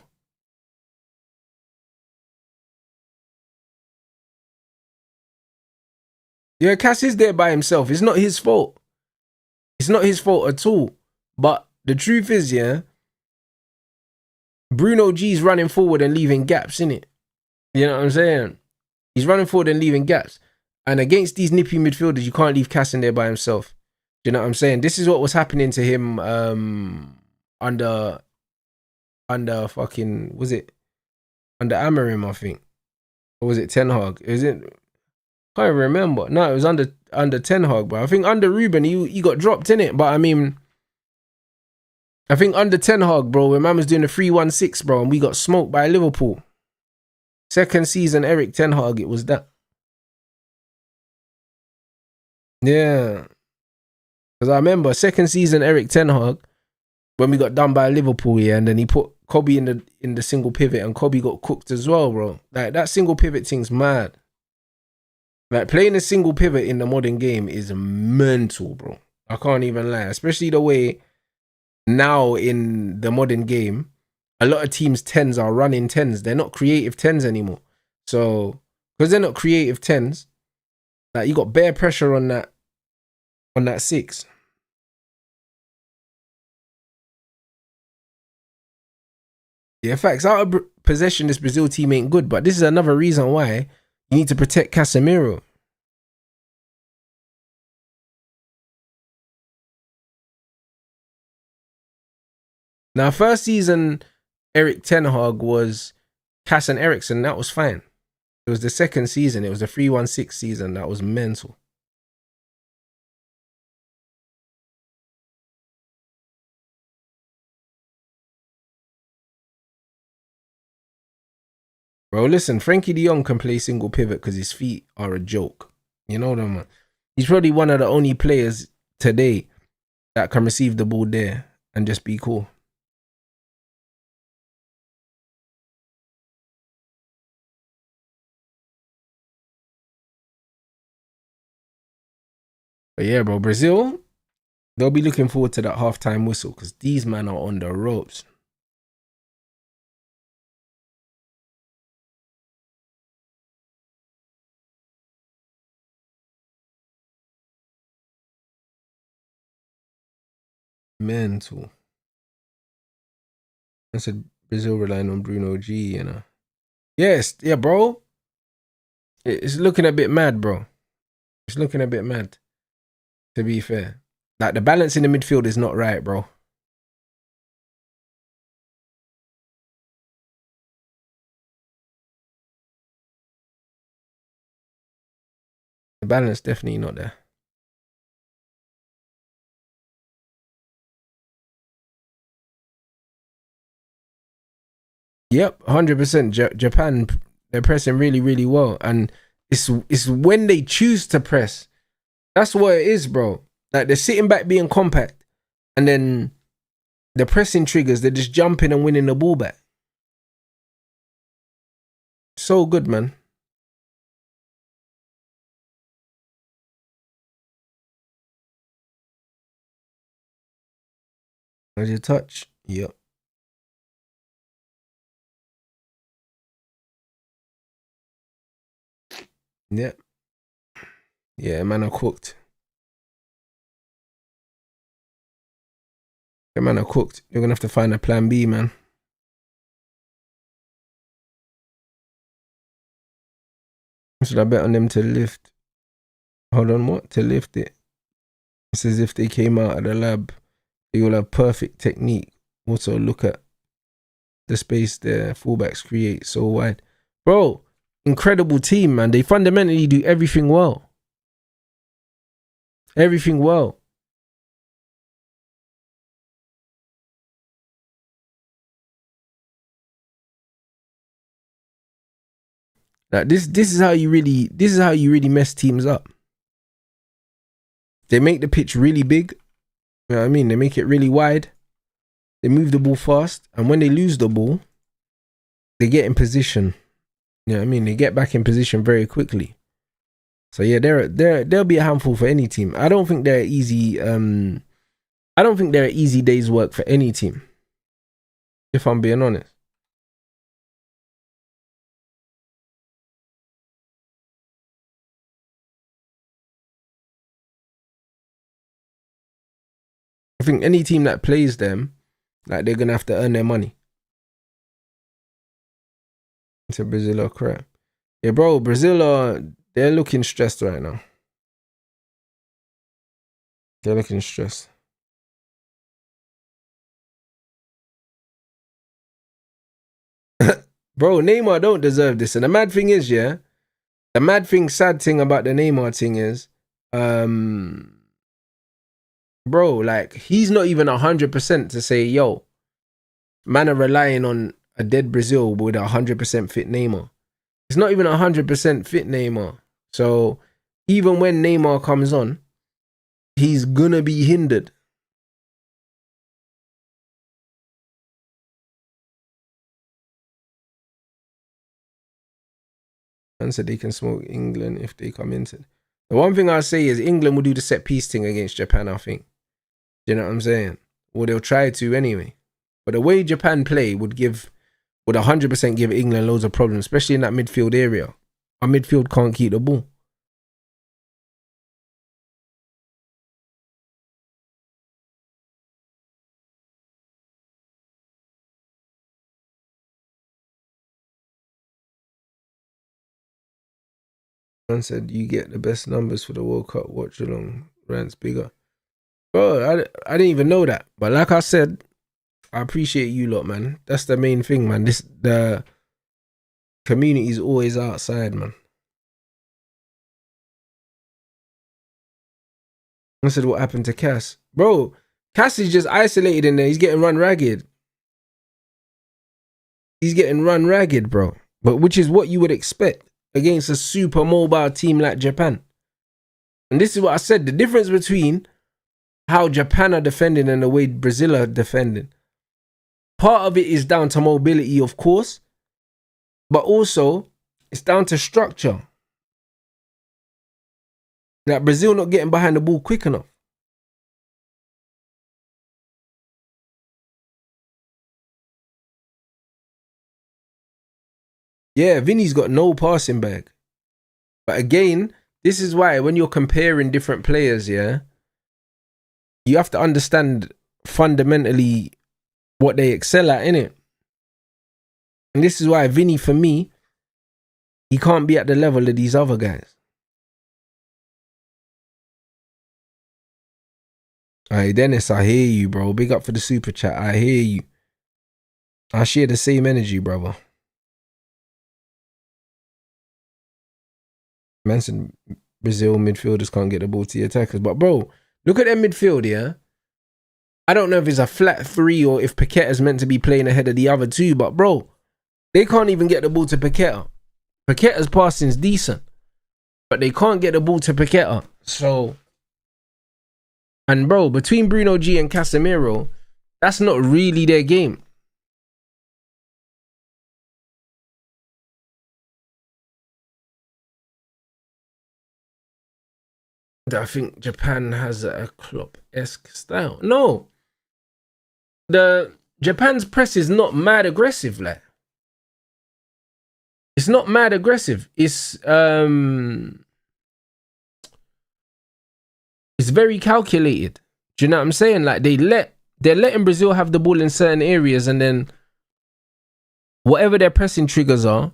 S1: Yeah, Cass is there by himself. It's not his fault. It's not his fault at all. But the truth is, yeah, Bruno G's running forward and leaving gaps, innit? You know what I'm saying? He's running forward and leaving gaps. And against these nippy midfielders, you can't leave Cass in there by himself. Do you know what I'm saying? This is what was happening to him under fucking, was it under Amarim, I think? Or was it Ten Hag? Is it? Can't even remember. No, it was under Ten Hag, but I think under Ruben he got dropped in it. But I mean, I think under Ten Hag, bro, when man was doing the 3-1-6, bro, and we got smoked by Liverpool. Second season Eric Ten Hag, it was that. Yeah. Because I remember second season Eric Ten Hag, when we got done by Liverpool, yeah, and then he put Kobe in the single pivot and Kobe got cooked as well, bro. Like that single pivot thing's mad. Like playing a single pivot in the modern game is mental, bro. I can't even lie. Especially the way now in the modern game, a lot of teams' tens are running tens. They're not creative tens anymore. So because they're not creative tens, like you got bare pressure on that six. Yeah, facts. Out of possession, this Brazil team ain't good, but this is another reason why you need to protect Casemiro. Now, first season, Eric Ten Hag was Cass and Ericsson. That was fine. It was the second season. It was the 3-1-6 season. That was mental. Bro, listen, Frankie de Jong can play single pivot because his feet are a joke. You know what I mean? He's probably one of the only players today that can receive the ball there and just be cool. But yeah, bro, Brazil, they'll be looking forward to that halftime whistle because these men are on the ropes. Mental. I said Brazil relying on Bruno G, you know. Yes, yeah, bro. It's looking a bit mad, bro. It's looking a bit mad, to be fair. Like, the balance in the midfield is not right, bro. The balance definitely not there. Yep, 100%. Japan, they're pressing really, really well. And it's when they choose to press. That's what it is, bro. Like, they're sitting back being compact. And then the pressing triggers, they're just jumping and winning the ball back. So good, man. As you touch, yep. Yep. Yeah, man, are cooked. Yeah, man, are cooked. You're gonna have to find a plan B, man. Should I bet on them to lift? Hold on, what? To lift it. It's as if they came out of the lab. They all have perfect technique. Also, look at the space their fullbacks create so wide. Bro, incredible team, man. They fundamentally do everything well. Everything well. Like, this is how you really mess teams up. They make the pitch really big. You know what I mean? They make it really wide. They move the ball fast, and when they lose the ball, they get in position. You know what I mean? They get back in position very quickly. So yeah, they'll be a handful for any team. I don't think they're easy. I don't think they're an easy day's work for any team, if I'm being honest. I think any team that plays them, like, they're gonna have to earn their money. It's a Brazil or crap. Yeah, bro, they're looking stressed right now. They're looking stressed. Bro, Neymar don't deserve this. And the mad thing is, yeah, sad thing about the Neymar thing is, bro, like, he's not even 100% to say, yo, man are relying on a dead Brazil with 100% fit Neymar. It's not even 100% fit Neymar. So even when Neymar comes on, he's gonna be hindered. And said they can smoke England if they come into. The one thing I'll say is England will do the set piece thing against Japan, I think. You know what I'm saying? Or they'll try to anyway. But the way Japan play would 100% give England loads of problems, especially in that midfield area. Our midfield can't keep the ball. Man said you get the best numbers for the World Cup watch along. Rant's bigger. Bro, I didn't even know that. But like I said, I appreciate you lot, man. That's the main thing, man. The community's always outside, man. I said, what happened to Cass? Bro, Cass is just isolated in there. He's getting run ragged. He's getting run ragged, bro. But which is what you would expect against a super mobile team like Japan. And this is what I said. The difference between how Japan are defending and the way Brazil are defending. Part of it is down to mobility, of course. But also, it's down to structure. Like Brazil not getting behind the ball quick enough. Yeah, Vinny's got no passing bag. But again, this is why when you're comparing different players, yeah, you have to understand fundamentally what they excel at, innit? And this is why Vinny, for me, he can't be at the level of these other guys. Alright, Dennis, I hear you, bro. Big up for the super chat. I hear you. I share the same energy, brother. Manson, Brazil midfielders can't get the ball to the attackers. But, bro, look at their midfield, yeah? I don't know if it's a flat three or if Paqueta's meant to be playing ahead of the other two, but, bro, they can't even get the ball to Paqueta. Paqueta's passing's decent, but they can't get the ball to Paqueta. So, and, bro, between Bruno G and Casemiro, that's not really their game. I think Japan has a Klopp-esque style. No. The Japan's press is not mad aggressive, like. It's not mad aggressive. It's very calculated. Do you know what I'm saying? Like they're letting Brazil have the ball in certain areas, and then whatever their pressing triggers are,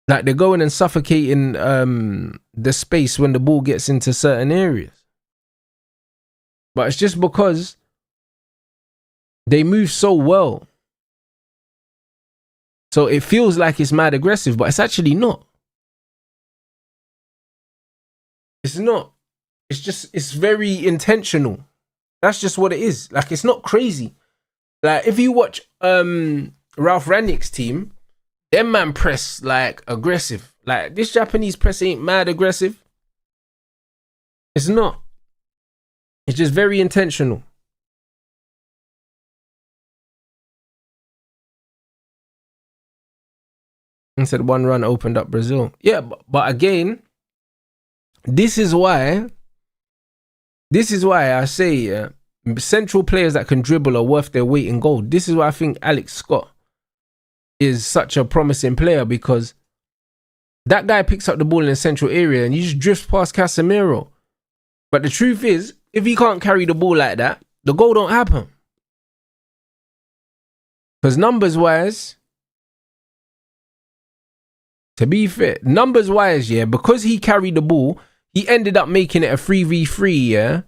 S1: like they're going and suffocating the space when the ball gets into certain areas. But it's just because they move so well. So it feels like it's mad aggressive, but it's actually not. It's not. It's very intentional. That's just what it is. Like, it's not crazy. Like, if you watch Ralph Rangnick's team, them man press like aggressive. Like, this Japanese press ain't mad aggressive. It's not. It's just very intentional. And said one run opened up Brazil. Yeah, but again, this is why I say central players that can dribble are worth their weight in gold. This is why I think Alex Scott is such a promising player, because that guy picks up the ball in the central area and he just drifts past Casemiro. But the truth is, if he can't carry the ball like that, the goal don't happen. Because numbers wise, to be fair, numbers wise, yeah, because he carried the ball, he ended up making it a 3v3, yeah,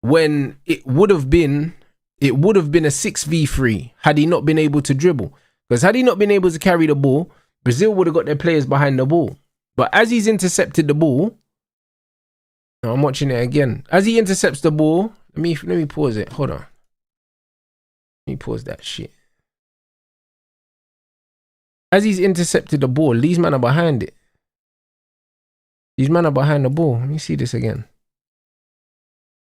S1: when it would have been a 6v3 had he not been able to dribble. Because had he not been able to carry the ball, Brazil would have got their players behind the ball. But as he's intercepted the ball, I'm watching it again. As he intercepts the ball, let me pause it. Hold on. Let me pause that shit. As he's intercepted the ball, these men are behind it. These men are behind the ball. Let me see this again.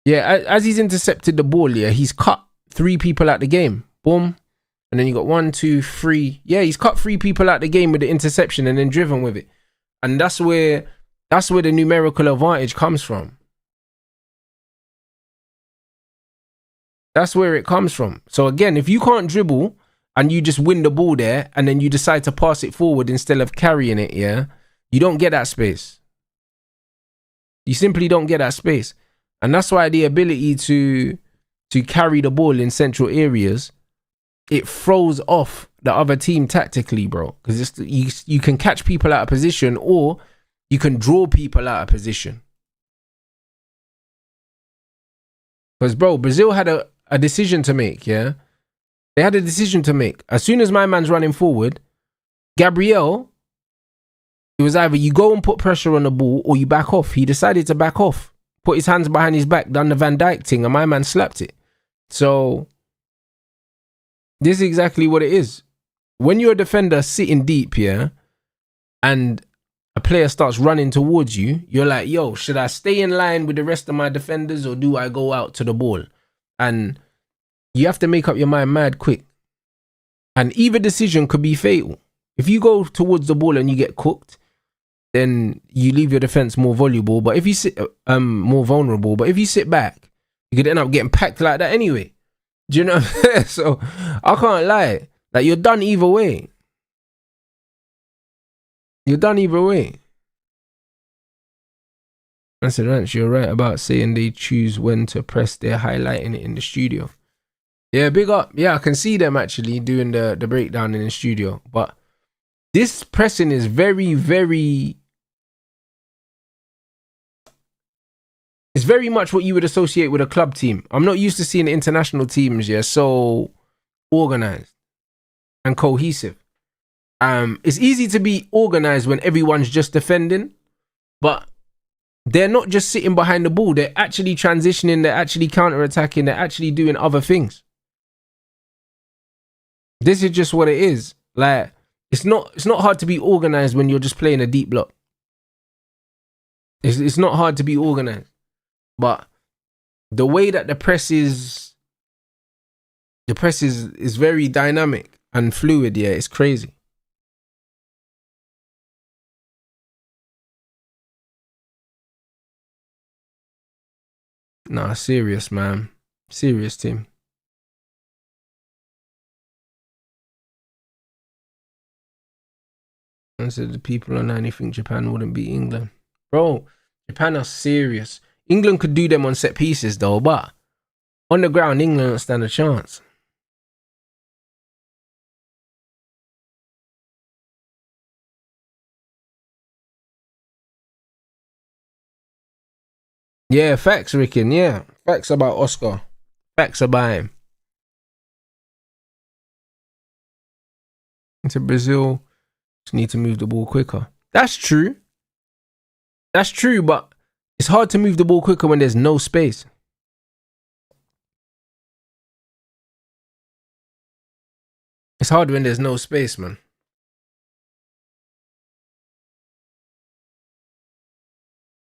S1: Yeah, as he's intercepted the ball, yeah, he's cut 3 people out the game. Boom. And then you got 1, 2, 3. Yeah, he's cut 3 people out the game with the interception and then driven with it. And that's where the numerical advantage comes from. That's where it comes from. So again, if you can't dribble and you just win the ball there and then you decide to pass it forward instead of carrying it, yeah, you don't get that space. You simply don't get that space. And that's why the ability to carry the ball in central areas, it throws off the other team tactically, bro. Because you can catch people out of position, or you can draw people out of position. Because, bro, Brazil had a decision to make, yeah? They had a decision to make. As soon as my man's running forward, Gabriel, it was either you go and put pressure on the ball or you back off. He decided to back off, put his hands behind his back, done the Van Dijk thing, and my man slapped it. So this is exactly what it is. When you're a defender sitting deep, yeah, and a player starts running towards you, you're like, yo, should I stay in line with the rest of my defenders or do I go out to the ball? And you have to make up your mind mad quick. And either decision could be fatal. If you go towards the ball and you get cooked, then you leave your defense more vulnerable. But if you sit more vulnerable, but if you sit back, you could end up getting packed like that anyway. Do you know what I'm saying? So I can't lie. Like, you're done either way. You're done either way. I said, Ranch, you're right about saying they choose when to press. They're highlighting it in the studio. Yeah, big up. Yeah, I can see them actually doing the breakdown in the studio. But this pressing is very, very... It's very much what you would associate with a club team. I'm not used to seeing international teams, yeah, so organized and cohesive. It's easy to be organized when everyone's just defending, but they're not just sitting behind the ball. They're actually transitioning. They're actually counter-attacking. They're actually doing other things. This is just what it is. Like, it's not hard to be organized when you're just playing a deep block. It's not hard to be organized. But the way that the press is very dynamic and fluid, yeah, it's crazy. Nah, serious, man. Serious team. I said the people online think Japan wouldn't beat England. Bro, Japan are serious. England could do them on set pieces though, but on the ground, England don't stand a chance. Yeah, facts, Ricken. Yeah, facts about Oscar. Facts about him. Into Brazil, just need to move the ball quicker. That's true. That's true, but it's hard to move the ball quicker when there's no space. It's hard when there's no space, man.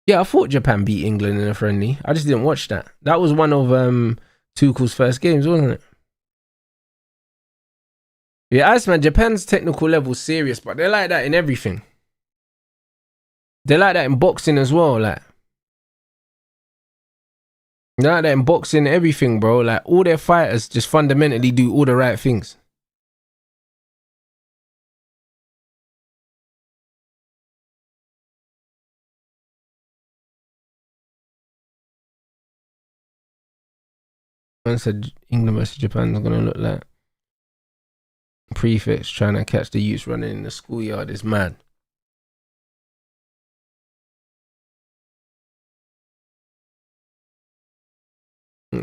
S1: Yeah, I thought Japan beat England in a friendly. I just didn't watch that. That was one of Tuchel's first games, wasn't it? Yeah, man, Japan's technical level's serious, but they're like that in everything. They're like that in boxing as well, like. They're like that in boxing, everything, bro. Like, all their fighters just fundamentally do all the right things. I said England versus Japan is gonna look like prefects trying to catch the youths running in the schoolyard is mad.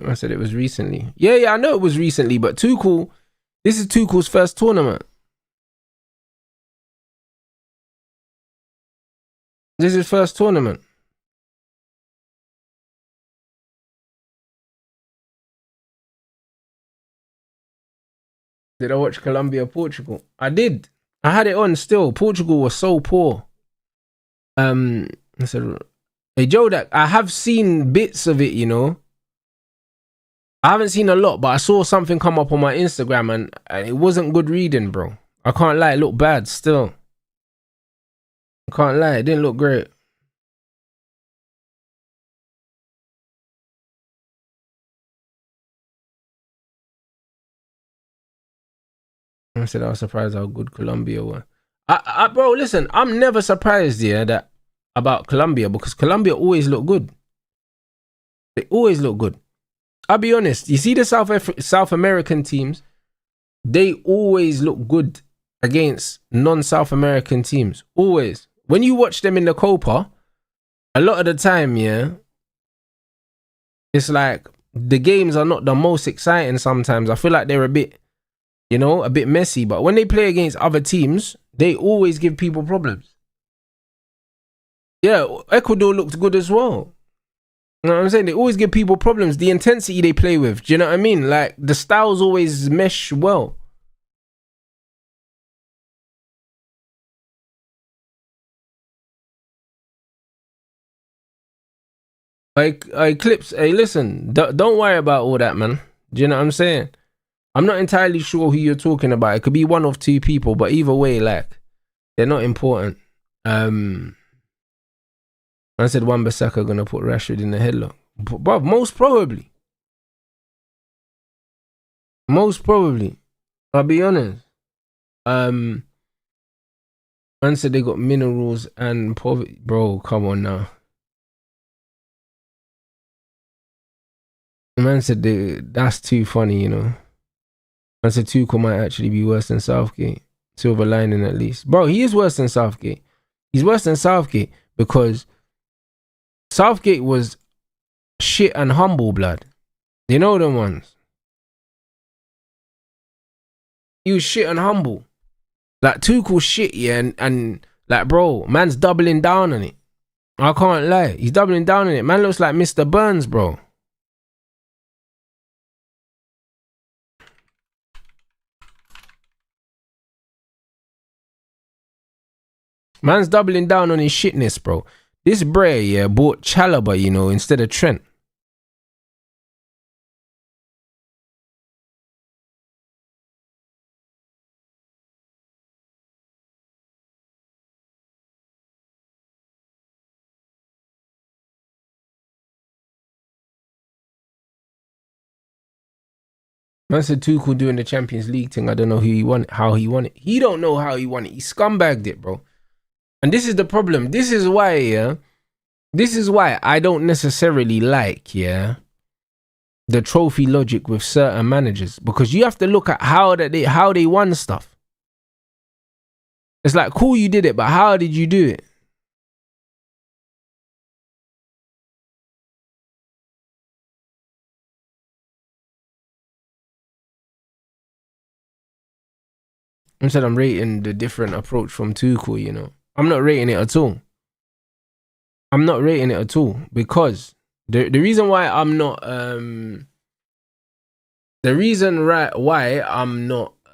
S1: I said it was recently. Yeah, I know it was recently, but Tuchel, this is Tuchel's first tournament. This is his first tournament. Did I watch Colombia, Portugal? I did. I had it on still. Portugal was so poor. I said, hey Joe, that I have seen bits of it, you know. I haven't seen a lot, but I saw something come up on my Instagram and it wasn't good reading, bro. I can't lie, it looked bad still. I can't lie, it didn't look great. I said I was surprised how good Colombia were. Bro, listen, I'm never surprised, yeah, that about Colombia because Colombia always look good. They always look good. I'll be honest. You see the South American teams, they always look good against non-South American teams. Always. When you watch them in the Copa, a lot of the time, yeah, it's like the games are not the most exciting sometimes. I feel like they're a bit, you know, a bit messy. But when they play against other teams, they always give people problems. Yeah, Ecuador looked good as well. You know what I'm saying? They always give people problems. The intensity they play with. Do you know what I mean? Like, the styles always mesh well. Like, Clips, hey, listen. Don't worry about all that, man. Do you know what I'm saying? I'm not entirely sure who you're talking about. It could be one of two people, but either way, like, they're not important. I said Wan-Bissaka gonna put Rashford in the headlock. But most probably. Most probably. I'll be honest. Man said they got minerals and poverty. Bro, come on now. The man said that's too funny, you know. Man said Tuchel might actually be worse than Southgate. Silver lining at least. Bro, he is worse than Southgate. He's worse than Southgate because Southgate was shit and humble, blood. You know them ones. He was shit and humble. Like Tuchel shit, yeah, and like, bro, man's doubling down on it. I can't lie. He's doubling down on it. Man looks like Mr. Burns, bro. Man's doubling down on his shitness, bro. This Bray, yeah, bought Chalobah, you know, instead of Trent. Man said Tuchel doing the Champions League thing. I don't know how he won it. He don't know how he won it. He scumbagged it, bro. And this is the problem. This is why, yeah. This is why I don't necessarily like, yeah, the trophy logic with certain managers, because you have to look at how they won stuff. It's like, cool, you did it, but how did you do it? Instead, I'm rating the different approach from Tuchel, you know. I'm not rating it at all. I'm not rating it at all because the reason why I'm not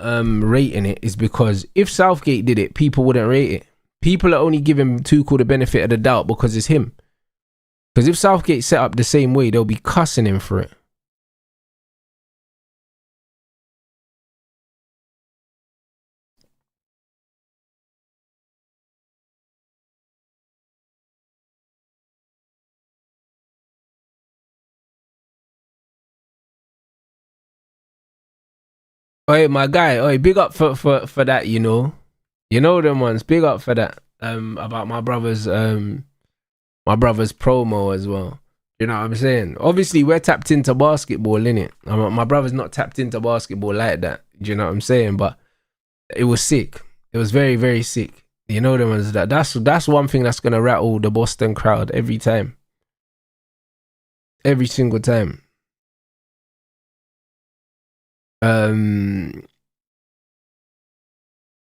S1: rating it is because if Southgate did it, people wouldn't rate it. People are only giving Tuchel the benefit of the doubt because it's him. Because if Southgate set up the same way, they'll be cussing him for it. Oi, my guy, oi, big up for that, you know. You know them ones, big up for that. About my brother's promo as well. You know what I'm saying? Obviously, we're tapped into basketball, innit? My brother's not tapped into basketball like that. Do you know what I'm saying? But it was sick. It was very, very sick. You know them ones that's one thing that's gonna rattle the Boston crowd every time. Every single time. And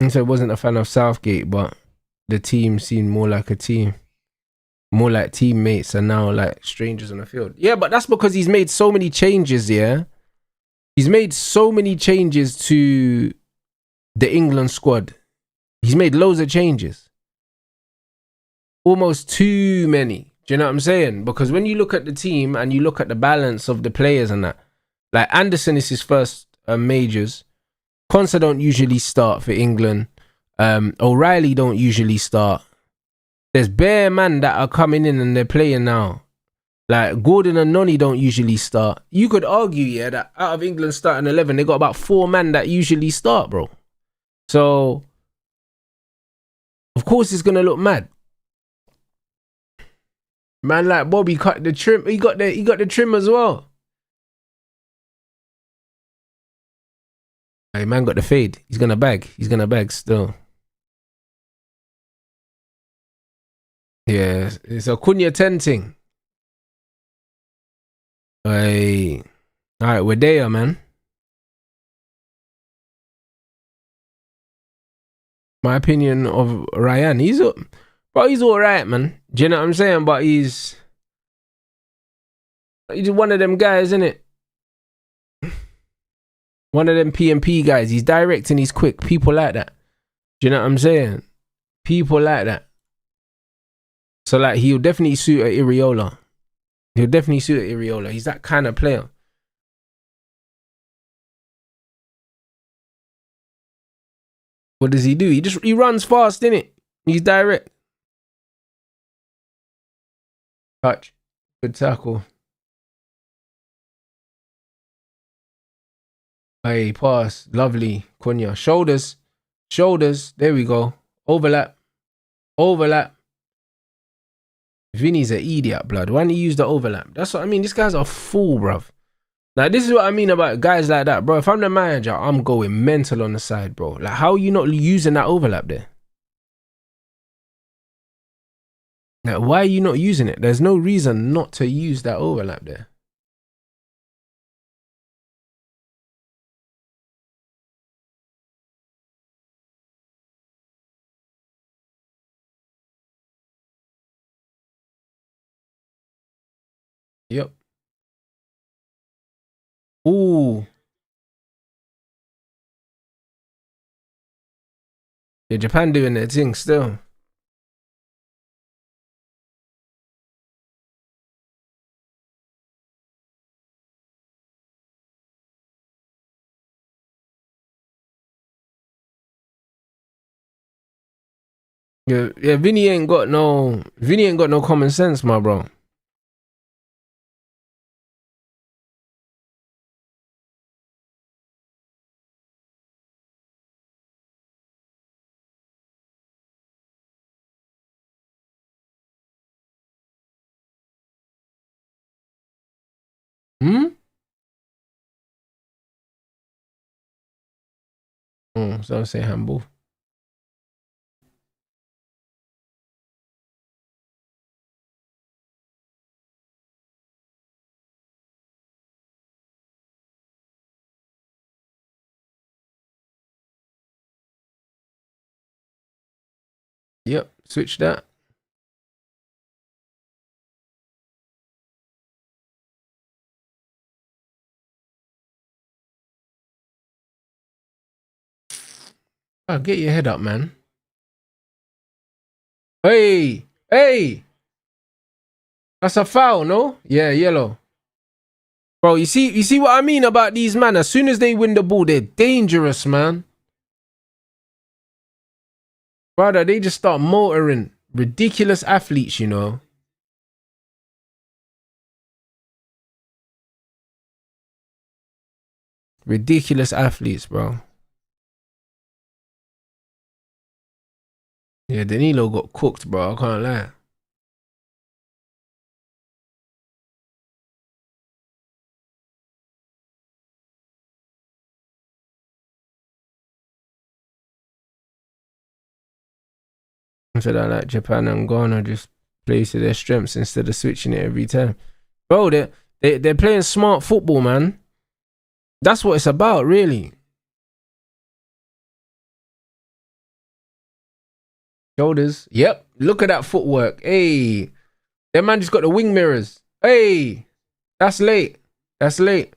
S1: so I wasn't a fan of Southgate, but the team seemed more like a team. More like teammates and now like strangers on the field. Yeah, but that's because he's made so many changes, yeah? He's made so many changes to the England squad. He's made loads of changes. Almost too many. Do you know what I'm saying? Because when you look at the team and you look at the balance of the players and that, like Anderson is his first majors. Konsa don't usually start for England. O'Reilly don't usually start. There's bare man that are coming in and they're playing now. Like Gordon and Noni don't usually start. You could argue, yeah, that out of England starting 11, they got about 4 men that usually start, bro. So, of course, it's gonna look mad. Man, like Bobby cut the trim. He got the trim as well. Hey, man got the fade. He's gonna bag. He's gonna bag still. Yeah, it's a Cunha 10 thing. Hey, all right, we're there, man. My opinion of Ryan, he's all right, man. Do you know what I'm saying? But he's one of them guys, isn't it? One of them P&P guys. He's direct and he's quick. People like that. Do you know what I'm saying? People like that. So like he'll definitely suit a Iriola. He'll definitely suit a Iriola. He's that kind of player. What does he do? He runs fast, innit? He's direct. Touch. Good tackle. Hey, pass. Lovely. Cunha. Shoulders. Shoulders. There we go. Overlap. Overlap. Vinny's an idiot, blood. Why didn't he use the overlap? That's what I mean. This guy's a fool, bruv. Like, this is what I mean about guys like that, bro. If I'm the manager, I'm going mental on the side, bro. Like, how are you not using that overlap there? Like, why are you not using it? There's no reason not to use that overlap there. Yep. Ooh. Yeah, Japan doing their thing still. Yeah, Vinny ain't got no common sense, my bro. So I say handball. Yep, switch that. Oh, get your head up, man. Hey, hey. That's a foul, no? Yeah, yellow. Bro, you see what I mean about these men? As soon as they win the ball, they're dangerous, man. Brother, they just start motoring. Ridiculous athletes, you know. Ridiculous athletes, bro. Yeah, Danilo got cooked, bro. I can't lie. So that like Japan and Ghana just play to their strengths instead of switching it every time. Bro, they're playing smart football, man. That's what it's about, really. Shoulders. Yep. Look at that footwork. Hey. That man just got the wing mirrors. Hey. That's late. That's late.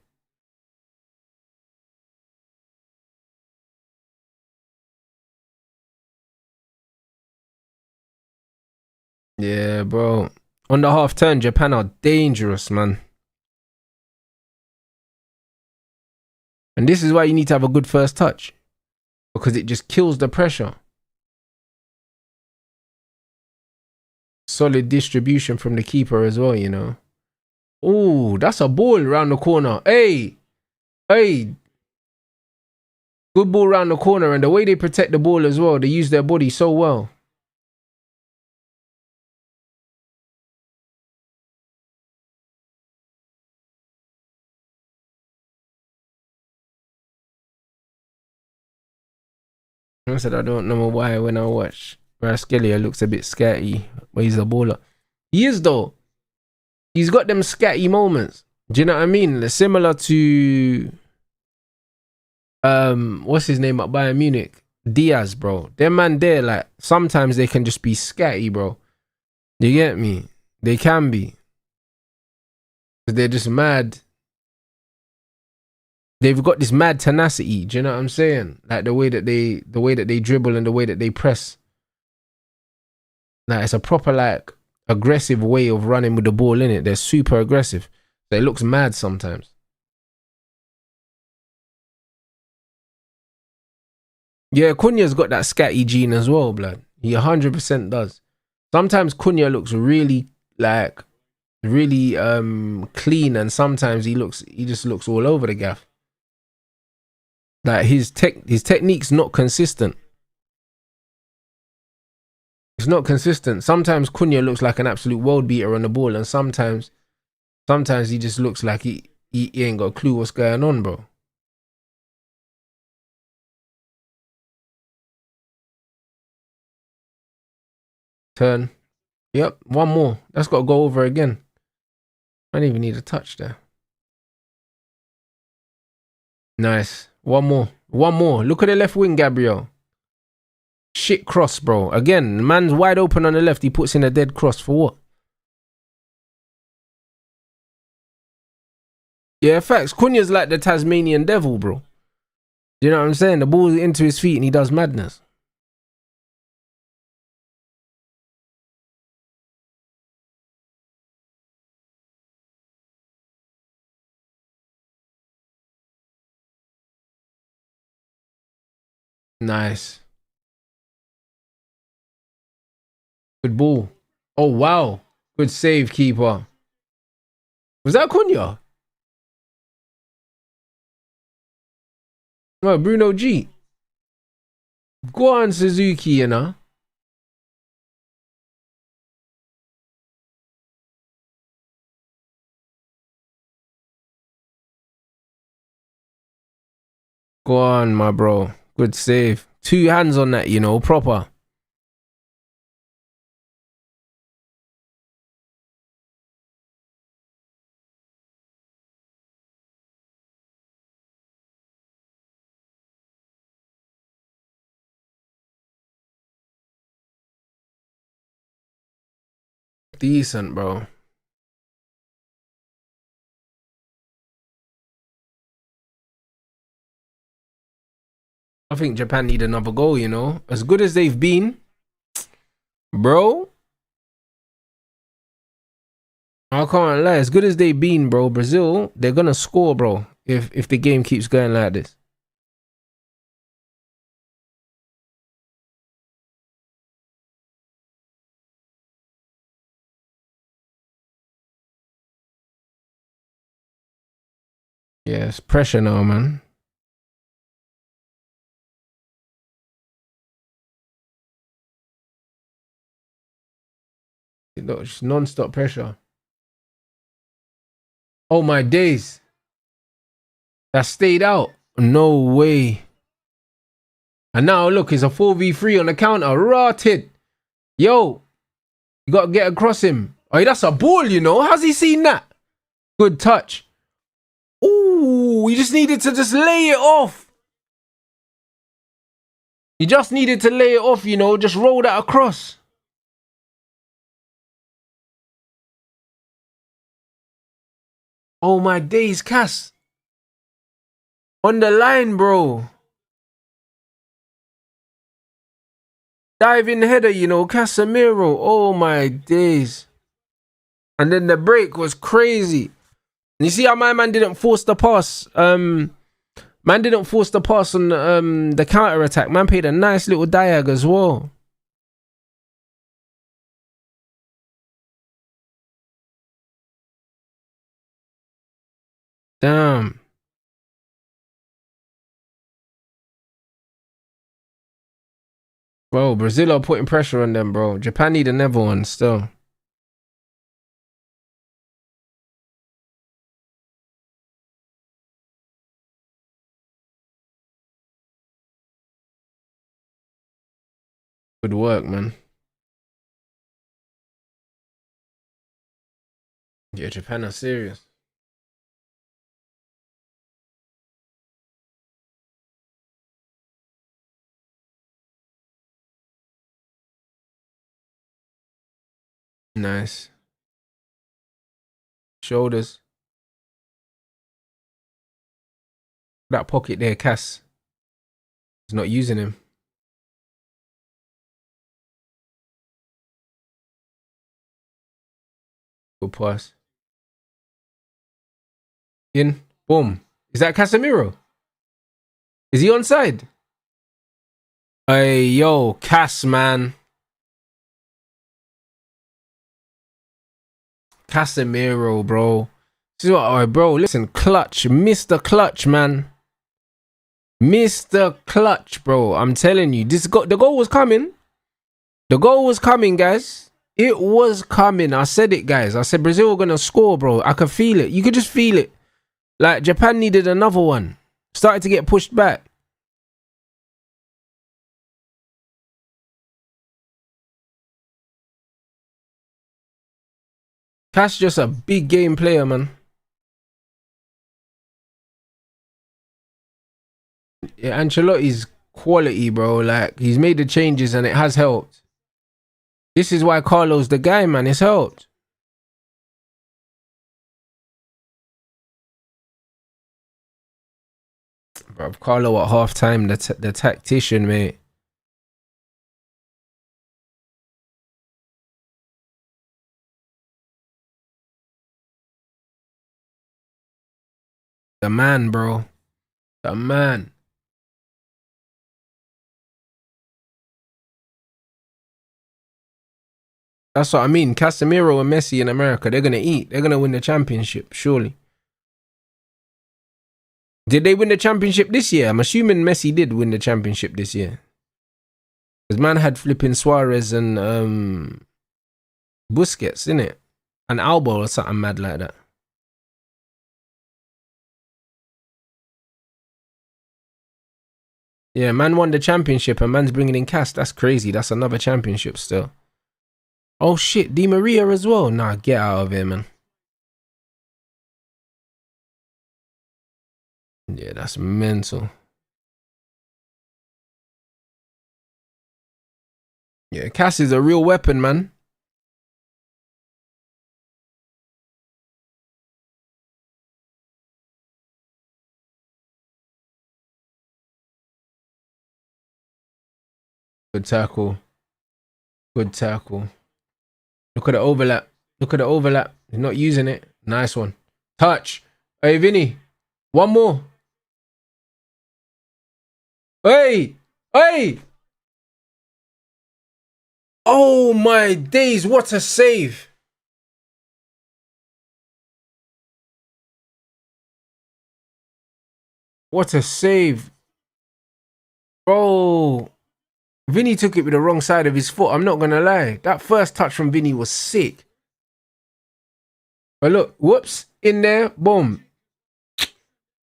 S1: Yeah, bro. On the half turn, Japan are dangerous, man. And this is why you need to have a good first touch. Because it just kills the pressure. Solid distribution from the keeper as well, you know. Oh, that's a ball around the corner. Hey. Hey. Good ball around the corner. And the way they protect the ball as well, they use their body so well. I said I don't know why when I watch Raskelia looks a bit scatty, but he's a baller. He is though. He's got them scatty moments. Do you know what I mean? Similar to what's his name at Bayern Munich? Diaz, bro. Them man there, like sometimes they can just be scatty, bro. You get me? They can be. They're just mad. They've got this mad tenacity. Do you know what I'm saying? Like the way that they dribble and the way that they press. Like it's a proper like aggressive way of running with the ball in it. They're super aggressive. So it looks mad sometimes. Yeah, Cunha's got that scatty gene as well, blood. He 100% does. Sometimes Cunha looks really like really clean, and sometimes he just looks all over the gaff. Like his technique's not consistent. It's not consistent. Sometimes Cunha looks like an absolute world beater on the ball, and sometimes he just looks like he ain't got a clue what's going on, bro. Turn. Yep, one more. That's got to go over again. I don't even need a touch there. Nice. One more. One more. Look at the left wing, Gabriel. Shit cross, bro. Again, the man's wide open on the left. He puts in a dead cross for what? Yeah, facts. Cunha's like the Tasmanian devil, bro. You know what I'm saying? The ball's into his feet and he does madness. Nice. Good ball. Oh, wow. Good save, keeper. Was that Cunha? No, Bruno G. Go on, Suzuki, you know. Go on, my bro. Good save. 2 hands on that, you know, proper. Decent, bro. I think Japan need another goal, you know. As good as they've been, bro. I can't lie. As good as they've been, bro. Brazil, they're gonna score, bro. If the game keeps going like this. Yeah, it's pressure now, man. It's non-stop pressure. Oh my days. That stayed out. No way. And now look, it's a 4v3 on the counter. Rotted. Yo, you gotta get across him. Oh, that's a ball, you know. How's he seen that? Good touch. Ooh, you just needed to just lay it off. You just needed to lay it off, you know. Just roll that across. Oh my days, Cass. On the line, bro. Diving header, you know, Casemiro. Oh my days. And then the break was crazy. And you see how my man didn't force the pass. Man didn't force the pass on the counter attack. Man played a nice little diag as well. Damn. Bro, Brazil are putting pressure on them, bro. Japan need another one still. Good work, man. Yeah, Japan are serious. Nice. Shoulders. That pocket there, Cass. He's not using him. Good pass. In. Boom. Is that Casemiro? Is he onside? Hey, yo, Cass, man. Casemiro, bro. This is what, oh, bro, listen, Clutch, Mr. Clutch, man. Mr. Clutch, bro. I'm telling you, the goal was coming. The goal was coming, guys. It was coming. I said it, guys. I said Brazil were going to score, bro. I could feel it. You could just feel it. Like, Japan needed another one. Started to get pushed back. Cash just a big game player, man. Yeah, Ancelotti's quality, bro. Like, he's made the changes and it has helped. This is why Carlo's the guy, man. It's helped. Bro, Carlo at half time, the tactician, mate. The man, bro. The man. That's what I mean. Casemiro and Messi in America, they're going to eat. They're going to win the championship, surely. Did they win the championship this year? I'm assuming Messi did win the championship this year. Because man had flipping Suarez and Busquets, innit? An Alba or something mad like that. Yeah, man won the championship and man's bringing in Cass. That's crazy. That's another championship still. Oh shit, Di Maria as well. Nah, get out of here, man. Yeah, that's mental. Yeah, Cass is a real weapon, man. Good tackle. Good tackle. Look at the overlap. Look at the overlap. He's not using it. Nice one. Touch. Hey, Vinny. One more. Hey. Hey. Oh, my days. What a save. What a save. Bro. Vinny took it with the wrong side of his foot. I'm not going to lie. That first touch from Vinny was sick. But look. Whoops. In there. Boom.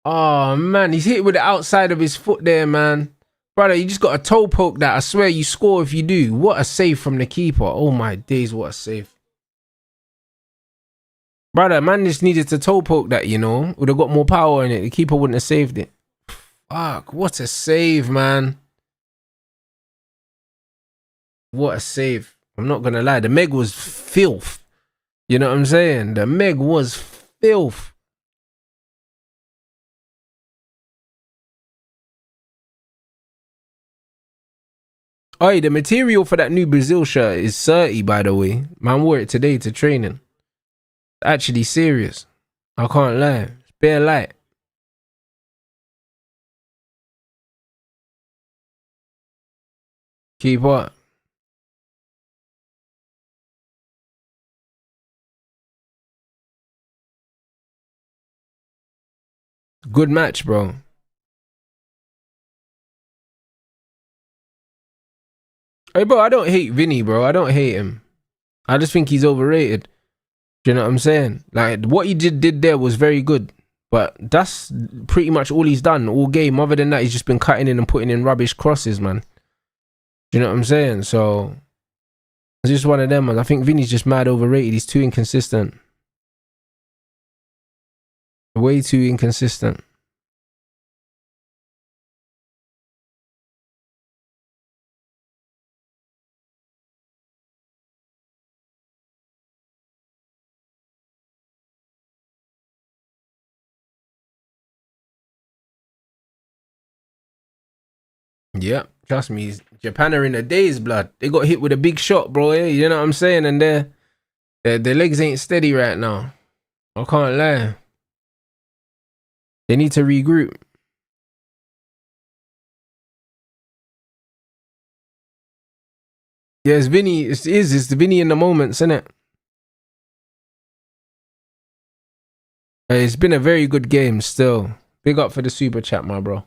S1: Oh, man. He's hit with the outside of his foot there, man. Brother, you just got a toe poke that. I swear you score if you do. What a save from the keeper. Oh, my days. What a save. Brother, man just needed to toe poke that, you know. Would have got more power in it. The keeper wouldn't have saved it. Fuck. What a save, man. What a save. I'm not going to lie. The Meg was filth. You know what I'm saying? The Meg was filth. Oh, the material for that new Brazil shirt is 30, by the way. Man wore it today to training. Actually serious. I can't lie. It's bare light. Keep up. Good match, bro. Hey, bro, I don't hate Vinny, bro. I don't hate him. I just think he's overrated. Do you know what I'm saying? Like, what he did there was very good. But that's pretty much all he's done all game. Other than that, he's just been cutting in and putting in rubbish crosses, man. Do you know what I'm saying? So, it's just one of them, man. I think Vinny's just mad overrated. He's too inconsistent. Way too inconsistent. Yeah, trust me. Japan are in a daze, blood. They got hit with a big shot, bro. Yeah? You know what I'm saying? And their legs ain't steady right now. I can't lie. They need to regroup. Yeah, it's Vinny. It's the Vinny in the moments, isn't it? It's been a very good game still. Big up for the super chat, my bro.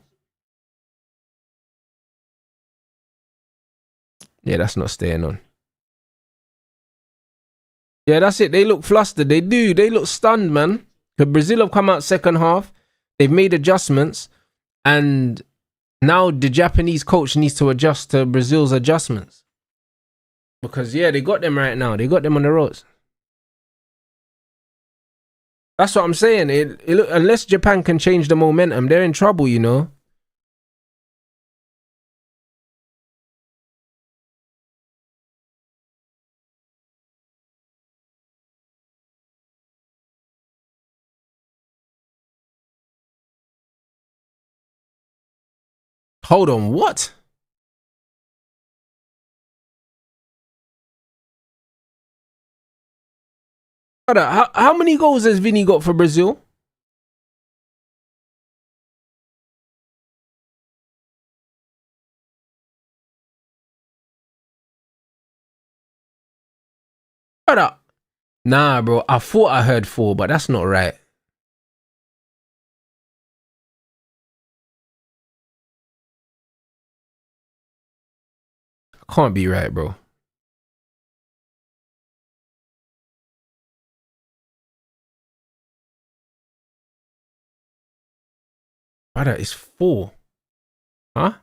S1: Yeah, that's not staying on. Yeah, that's it. They look flustered. They do. They look stunned, man. Because Brazil have come out second half. They've made adjustments. And now the Japanese coach needs to adjust to Brazil's adjustments. Because, yeah, they got them right now. They got them on the ropes. That's what I'm saying. Unless Japan can change the momentum, they're in trouble, you know. Hold on, what? How many goals has Vinny got for Brazil? Brother. Nah, bro. I thought I heard 4, but that's not right. Can't be right, bro. Brother, it's 4. Huh?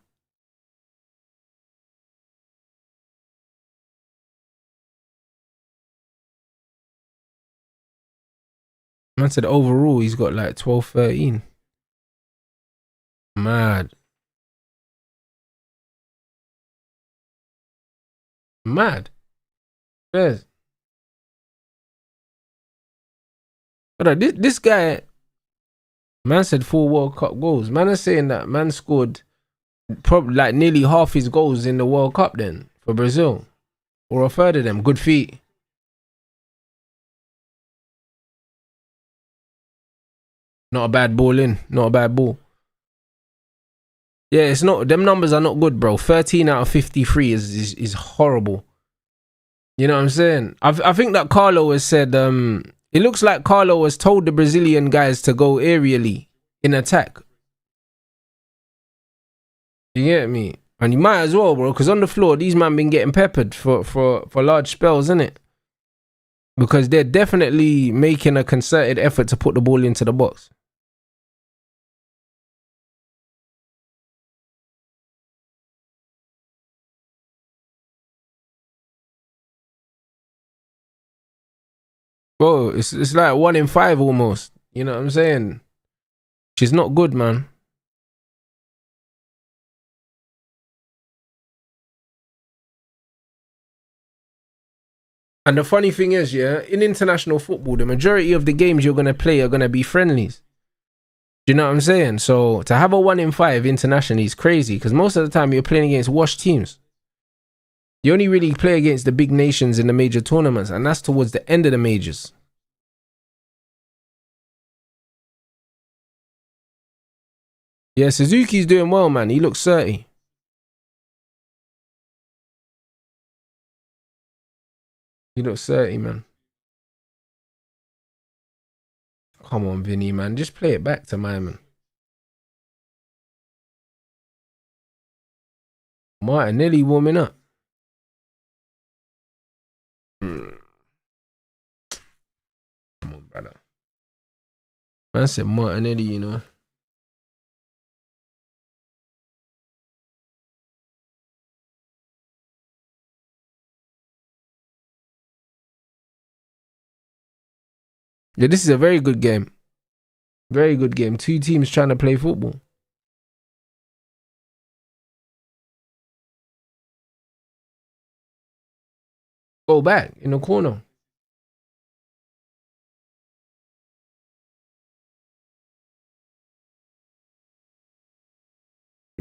S1: Man said overall he's got like 12, 13. Mad. Mad. Yes. Brother, this guy, man said 4 World Cup goals. Man is saying that man scored probably like nearly half his goals in the World Cup then for Brazil. Or a third of them. Good feet. Not a bad ball in. Not a bad ball. Yeah, it's not. Them numbers are not good, bro. 13 out of 53 is horrible. You know what I'm saying? I think that Carlo has said. It looks like Carlo has told the Brazilian guys to go aerially in attack. You get me? And you might as well, bro, because on the floor these men been getting peppered for large spells, innit? Because they're definitely making a concerted effort to put the ball into the box. Bro, it's like 1 in 5 almost. You know what I'm saying? She's not good, man. And the funny thing is, yeah, in international football, the majority of the games you're going to play are going to be friendlies. Do you know what I'm saying? So to have a 1 in 5 internationally is crazy because most of the time you're playing against washed teams. You only really play against the big nations in the major tournaments, and that's towards the end of the majors. Yeah, Suzuki's doing well, man. He looks 30. He looks 30, man. Come on, Vinny, man. Just play it back to my man. Martinelli warming up. Come on, brother. Man said Martinelli, you know. Yeah, this is a very good game. Very good game. 2 teams trying to play football. Go back in the corner.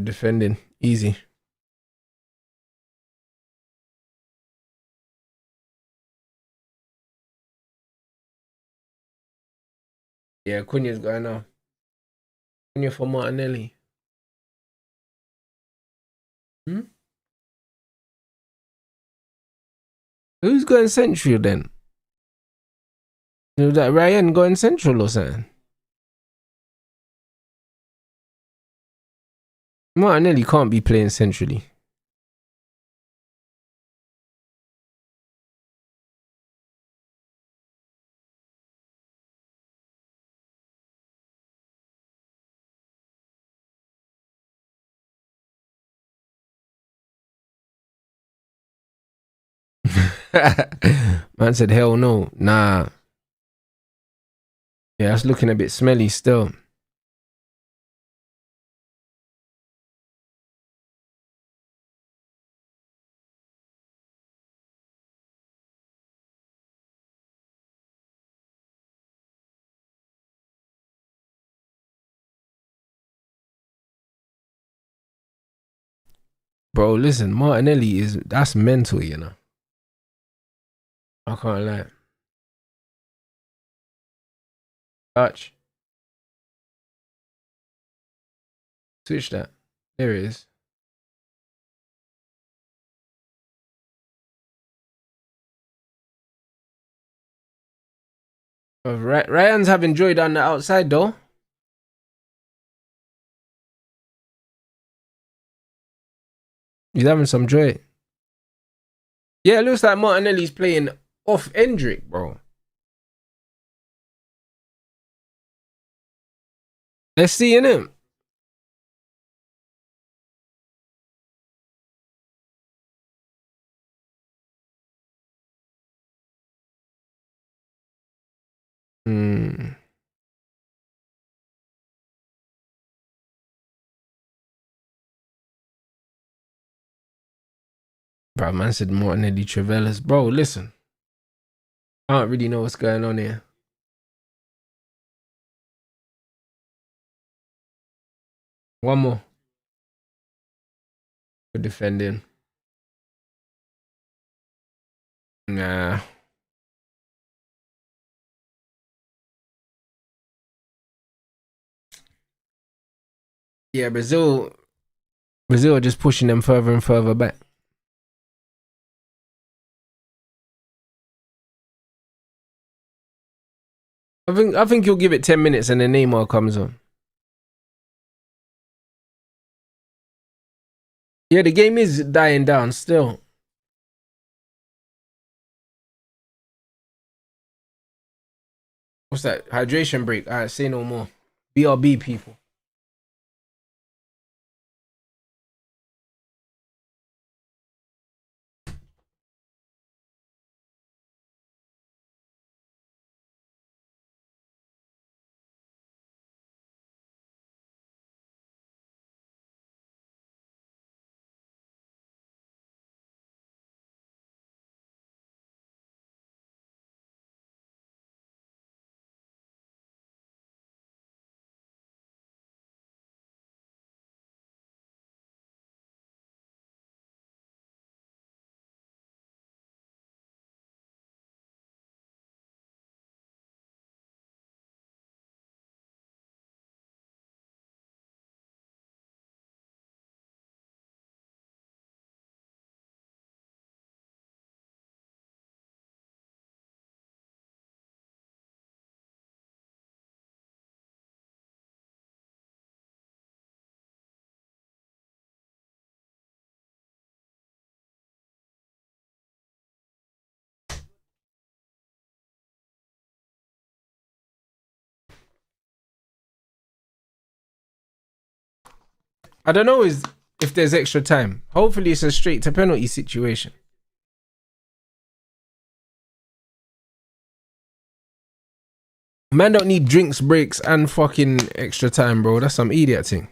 S1: Defending. Easy. Yeah, Cunha's going now. Cunha for Martinelli. Who's going central then? Was that Ryan going central or something? Martinelli can't be playing centrally. Man said, hell no. Nah. Yeah, that's looking a bit smelly still. Bro, listen, Martinelli that's mental, you know. I can't lie. Touch. Switch that. There it is. Ryan's having joy down the outside though. He's having some joy. Yeah, it looks like Martinelli's playing off Endrick, bro. Let's see him. Hmm. Bro, man said Martinelli Trevellas. Bro, listen. I don't really know what's going on here. One more. Good defending. Nah. Yeah, Brazil are just pushing them further and further back. I think you'll give it 10 minutes and then Neymar comes on. Yeah, the game is dying down still. What's that? Hydration break. Alright, say no more. BRB people. I don't know if there's extra time. Hopefully it's a straight to penalty situation. Man don't need drinks breaks and fucking extra time, bro. That's some idiot thing.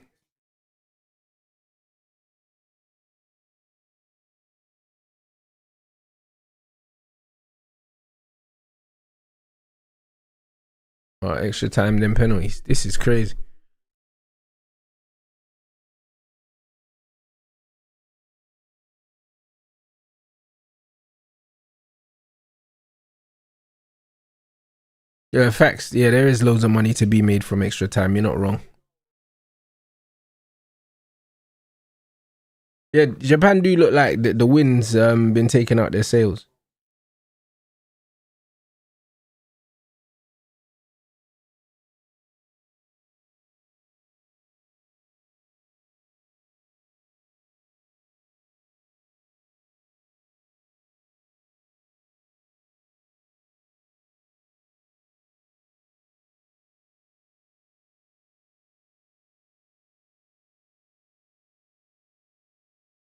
S1: Oh, extra time then penalties. This is crazy. Yeah, facts. Yeah, there is loads of money to be made from extra time. You're not wrong. Yeah, Japan do look like the wind's been taking out their sails.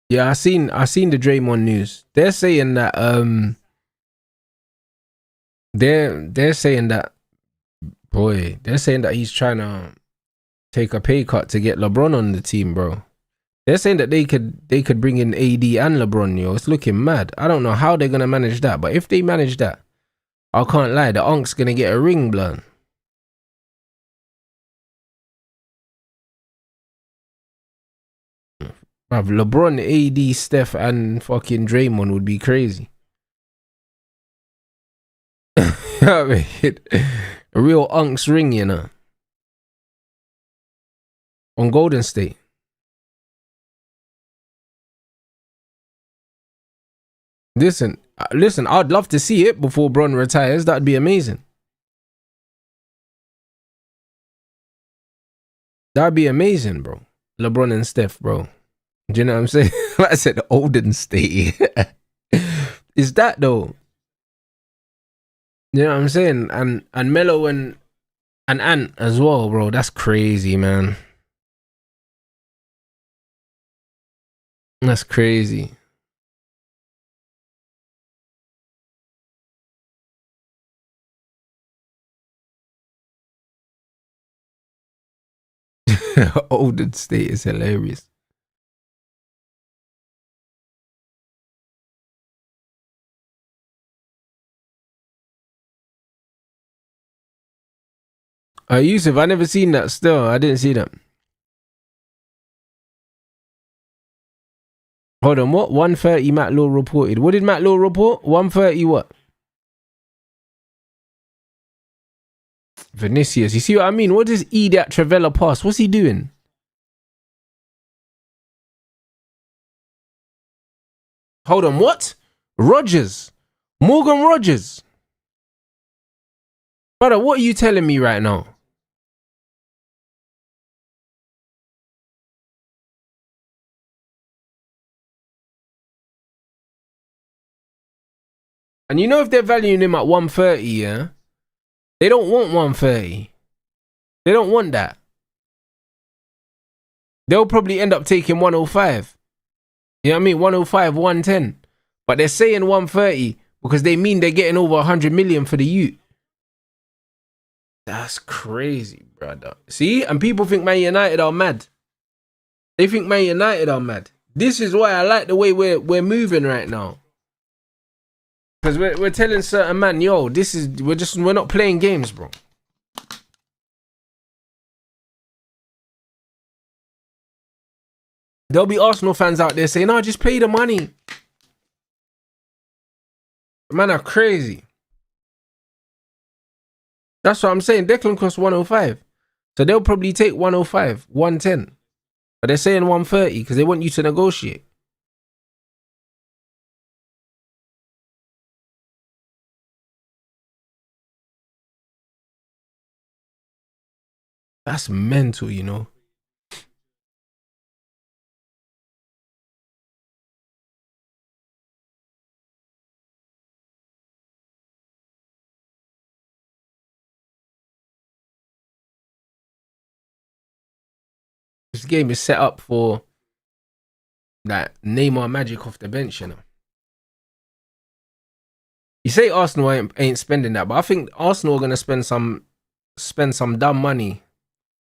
S1: Yeah, I seen the Draymond news. They're saying that they're saying that they're saying that he's trying to take a pay cut to get LeBron on the team, bro. They're saying that they could bring in AD and LeBron, yo. It's looking mad. I don't know how they're gonna manage that, but if they manage that, I can't lie, the Unc's gonna get a ring, blood. Bruv, LeBron, AD, Steph, and fucking Draymond would be crazy. You know what I mean? A real Unc's ring, you know. On Golden State. Listen, I'd love to see it before Bron retires. That'd be amazing. That'd be amazing, bro. LeBron and Steph, bro. Do you know what I'm saying? I said Golden State. Is that though? You know what I'm saying? And Melo and Ant as well, bro. That's crazy, man. That's crazy. Golden State is hilarious. Yusuf, I never seen that still. I didn't see that. Hold on, what? 1:30 Matt Law reported. What did Matt Law report? 1:30 what? Vinicius. You see what I mean? What does E that Travella pass? What's he doing? Hold on, what? Rogers. Morgan Rogers. Brother, what are you telling me right now? And you know if they're valuing him at 130, yeah? They don't want 130. They don't want that. They'll probably end up taking 105. You know what I mean? 105, 110. But they're saying 130 because they mean they're getting over 100 million for the youth. That's crazy, brother. See? And people think Man United are mad. They think Man United are mad. This is why I like the way we're moving right now. Because we're telling certain man, yo, we're not playing games, bro. There'll be Arsenal fans out there saying, "No, just pay the money." Man are crazy. That's what I'm saying. Declan costs 105. So they'll probably take 105, 110. But they're saying 130 because they want you to negotiate. That's mental, you know. This game is set up for like Neymar magic off the bench, you know. You say Arsenal ain't spending that, but I think Arsenal are gonna spend some dumb money.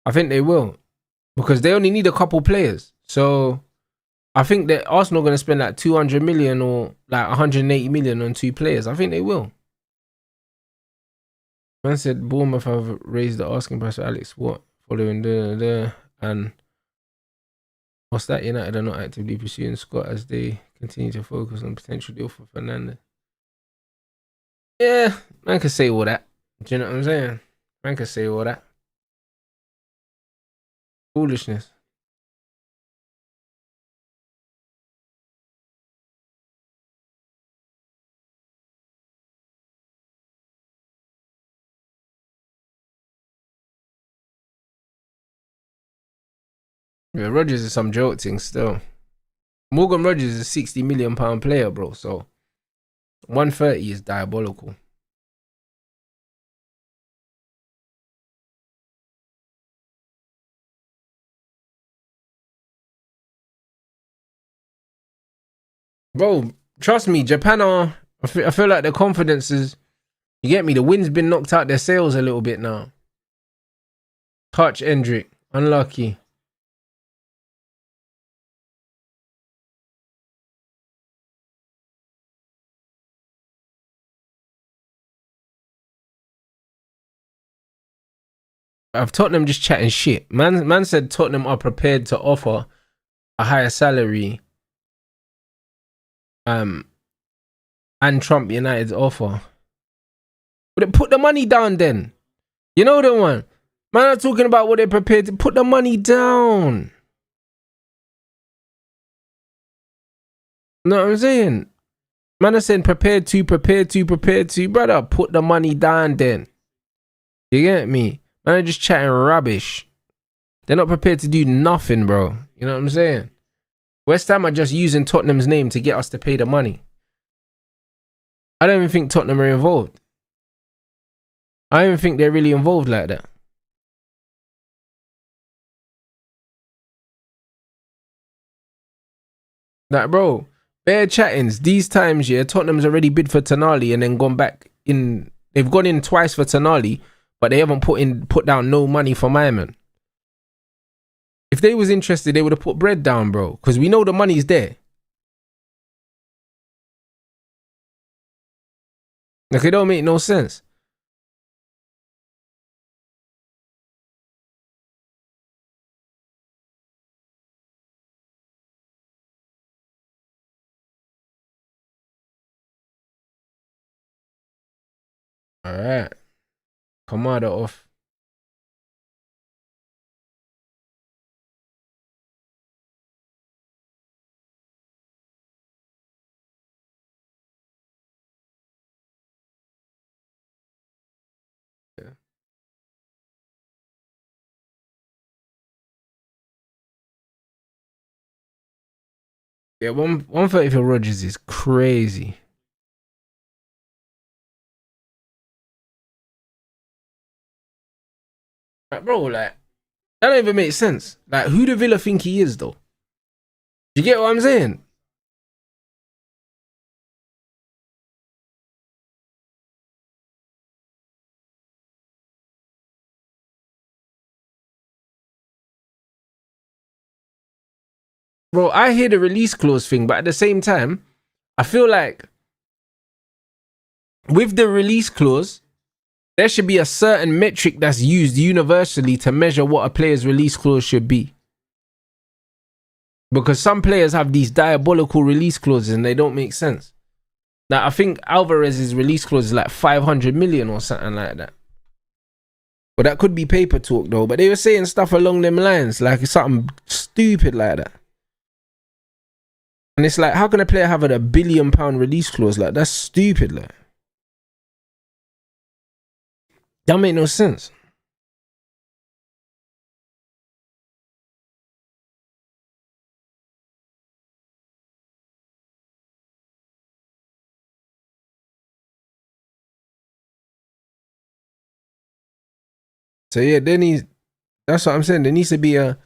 S1: I think they will. Because they only need a couple players. So I think that Arsenal are gonna spend like 200 million or like 180 million on two players. I think they will. Man said Bournemouth have raised the asking price for Alex Watt following the and what's that? United are not actively pursuing Scott as they continue to focus on potential deal for Fernandez. Yeah, man can say all that. Do you know what I'm saying? Man can say all that. Foolishness. Yeah, Rodgers is some jolting still. Morgan Rodgers is a 60 million pound player, bro. So 130 is diabolical. Bro, trust me, Japan are. I feel like the confidence is. You get me? The wind's been knocked out their sails a little bit now. Touch Endrick. Unlucky. I've Tottenham just chatting shit. Man said Tottenham are prepared to offer a higher salary. And Trump United's offer. But put the money down then. You know the one. Man are talking about what they're prepared to put the money down. Know what I'm saying? Man are saying prepared to. Brother, put the money down then. You get me? Man are just chatting rubbish. They're not prepared to do nothing, bro. You know what I'm saying? West Ham are just using Tottenham's name to get us to pay the money. I don't even think Tottenham are involved. I don't even think they're really involved like that. Like, bro, bare chattings. These times, yeah, Tottenham's already bid for Tonali and then gone back in. They've gone in twice for Tonali, but they haven't put down no money for my man. If they was interested, they would have put bread down, bro. Because we know the money's there. Like, it don't make no sense. Alright. Kamada off. Yeah. Yeah, 130 for Rodgers is crazy. Like, bro, like, that don't even make sense. Like, who do Villa think he is, though? You get what I'm saying? Bro, I hear the release clause thing, but at the same time, I feel like with the release clause, there should be a certain metric that's used universally to measure what a player's release clause should be. Because some players have these diabolical release clauses and they don't make sense. Now, I think Alvarez's release clause is like 500 million or something like that. But that could be paper talk though. But they were saying stuff along them lines, like something stupid like that. And it's like, how can a player have a £1 billion release clause? Like, that's stupid. Like, that make no sense. So yeah, that's what I'm saying. There needs to be a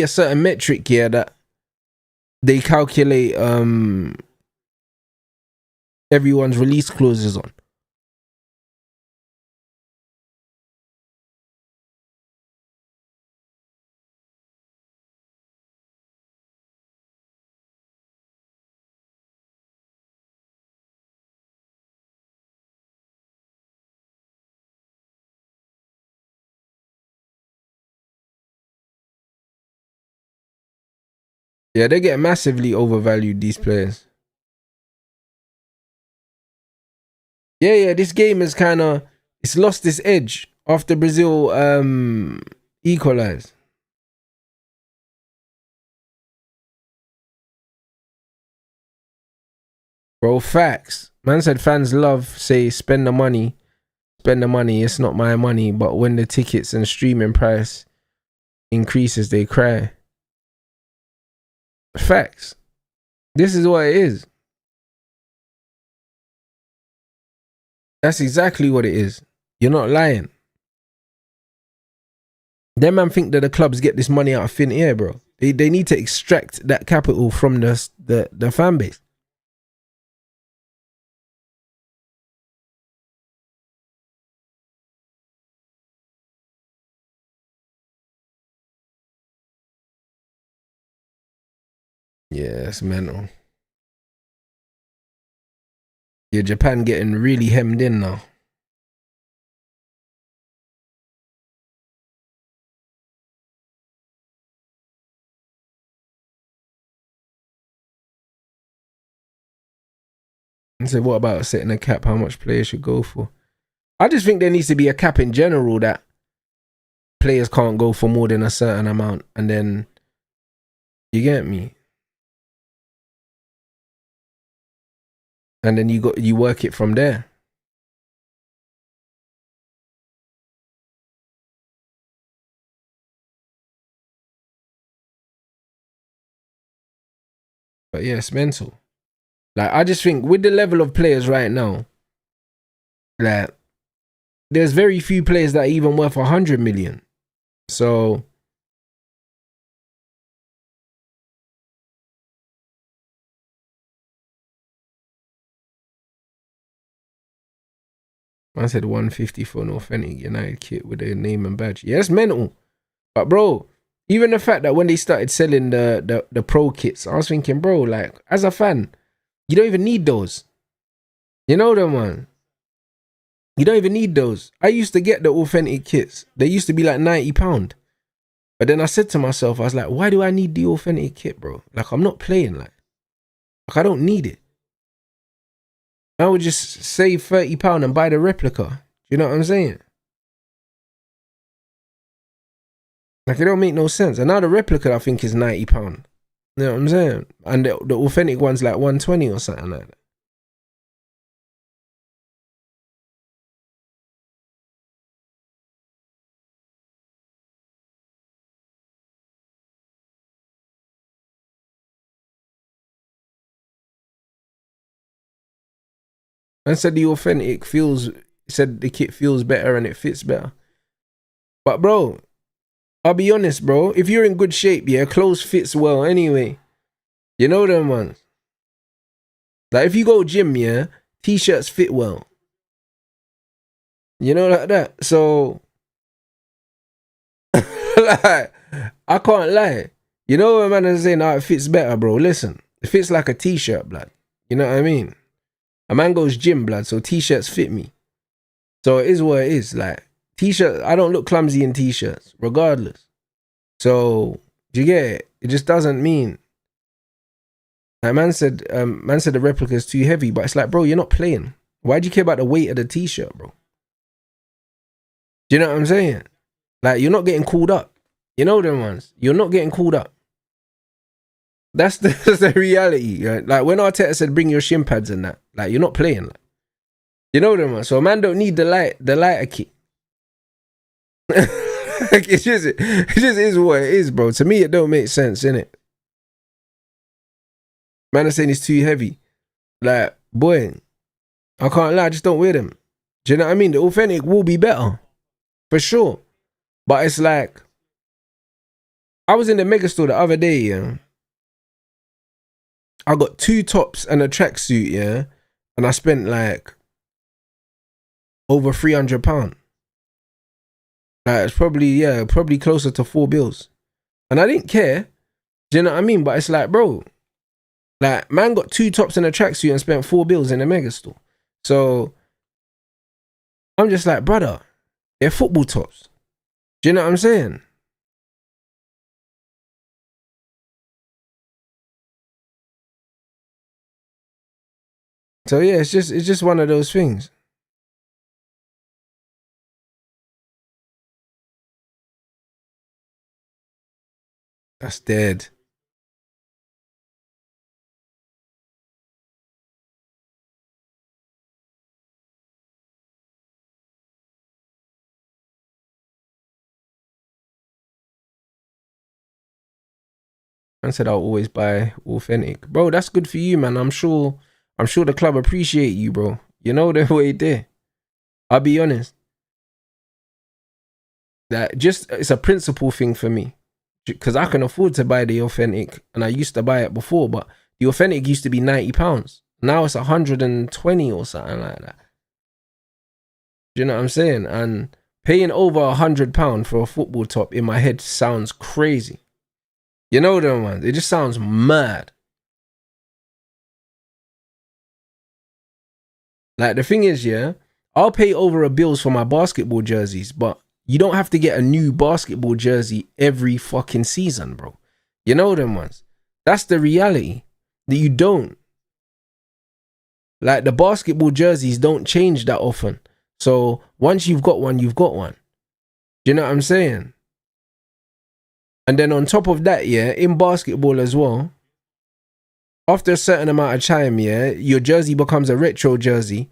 S1: certain metric here that they calculate everyone's release clauses on. Yeah, they get massively overvalued, these players. Yeah, this game is it's lost its edge after Brazil equalized. Bro, facts. Man said fans say spend the money. It's not my money, but when the tickets and streaming price increases, they cry. Facts. This is what it is. That's exactly what it is. You're not lying. Them man think that the clubs get this money out of thin air, bro. They need to extract that capital from the the fan base. Yeah, it's mental. Yeah, Japan getting really hemmed in now. And so what about setting a cap, how much players should go for? I just think there needs to be a cap in general that players can't go for more than a certain amount, and then you get me. And then you work it from there. But yeah, it's mental. Like, I just think with the level of players right now, like, there's very few players that are even worth 100 million. So I said 150 for an authentic United kit with a name and badge. Yeah, it's mental. But bro, even the fact that when they started selling the pro kits, I was thinking, bro, like, as a fan, you don't even need those. You know them, man. You don't even need those. I used to get the authentic kits. They used to be like £90. But then I said to myself, I was like, why do I need the authentic kit, bro? Like, I'm not playing, like I don't need it. I would just save £30 and buy the replica. You know what I'm saying? Like, it don't make no sense. And now the replica, I think, is £90. You know what I'm saying? And the authentic one's like 120 or something like that. And said the authentic said the kit feels better and it fits better. But bro, I'll be honest, bro. If you're in good shape, yeah, clothes fits well anyway. You know them ones. Like, if you go gym, yeah, t-shirts fit well. You know, like that. So, like, I can't lie. You know what man is saying? Nah, it fits better, bro. Listen, it fits like a t-shirt, blood. You know what I mean? A man goes gym, blood, so t-shirts fit me. So it is what it is. Like, t-shirts, I don't look clumsy in t-shirts, regardless. So, do you get it? It just doesn't mean. Like, man said the replica is too heavy, but it's like, bro, you're not playing. Why do you care about the weight of the t-shirt, bro? Do you know what I'm saying? Like, you're not getting called up. You know them ones. You're not getting called up. That's the reality. Right? Like, when Arteta said bring your shin pads and that, like, you're not playing. Like, you know them ones. So a man don't need the lighter kit. Like, it just is what it is, bro. To me, it don't make sense, innit? Man is saying it's too heavy. Like, boy, I can't lie, I just don't wear them. Do you know what I mean? The authentic will be better. For sure. But it's like, I was in the mega store the other day, yeah. I got 2 tops and a tracksuit, yeah. And I spent like over £300. Like, it's probably closer to 4 bills. And I didn't care. Do you know what I mean? But it's like, bro, like, man got 2 tops and a tracksuit and spent 4 bills in the mega store. So I'm just like, brother, they're football tops. Do you know what I'm saying? So yeah, it's just one of those things. That's dead. I said I'll always buy authentic. Bro, that's good for you, man. I'm sure the club appreciate you, bro. You know the way there. I'll be honest. That just, it's a principle thing for me. Because I can afford to buy the authentic and I used to buy it before, but The authentic used to be £90. Now it's 120 or something like that. Do you know what I'm saying? And paying over £100 for a football top in my head sounds crazy. You know them ones? It just sounds mad. Like, the thing is, yeah, I'll pay over a bills for my basketball jerseys, but you don't have to get a new basketball jersey every fucking season, bro. You know them ones? That's the reality. That you don't. Like, the basketball jerseys don't change that often. So once you've got one, you've got one. Do you know what I'm saying? And then on top of that, yeah, in basketball as well, after a certain amount of time, yeah, your jersey becomes a retro jersey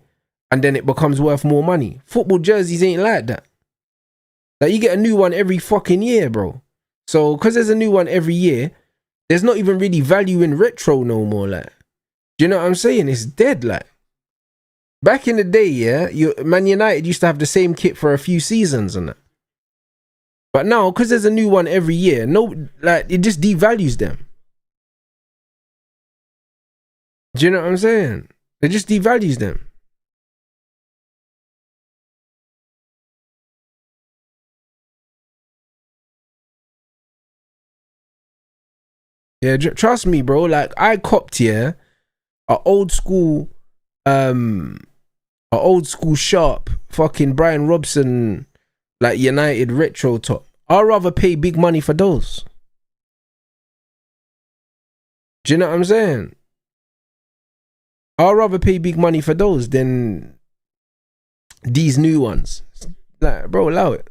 S1: and then it becomes worth more money. Football jerseys ain't like that. Like, you get a new one every fucking year, bro. So because there's a new one every year, there's not even really value in retro no more, like. Do you know what I'm saying? It's dead, like. Back in the day, yeah, Man United used to have the same kit for a few seasons and that. But now, because there's a new one every year, no, like, it just devalues them. Do you know what I'm saying? It just devalues them. Yeah, trust me, bro. Like, I copped, yeah, a old school sharp fucking Brian Robson, like, United retro top. I'd rather pay big money for those. Do you know what I'm saying? I'd rather pay big money for those than these new ones. Like, bro, allow it.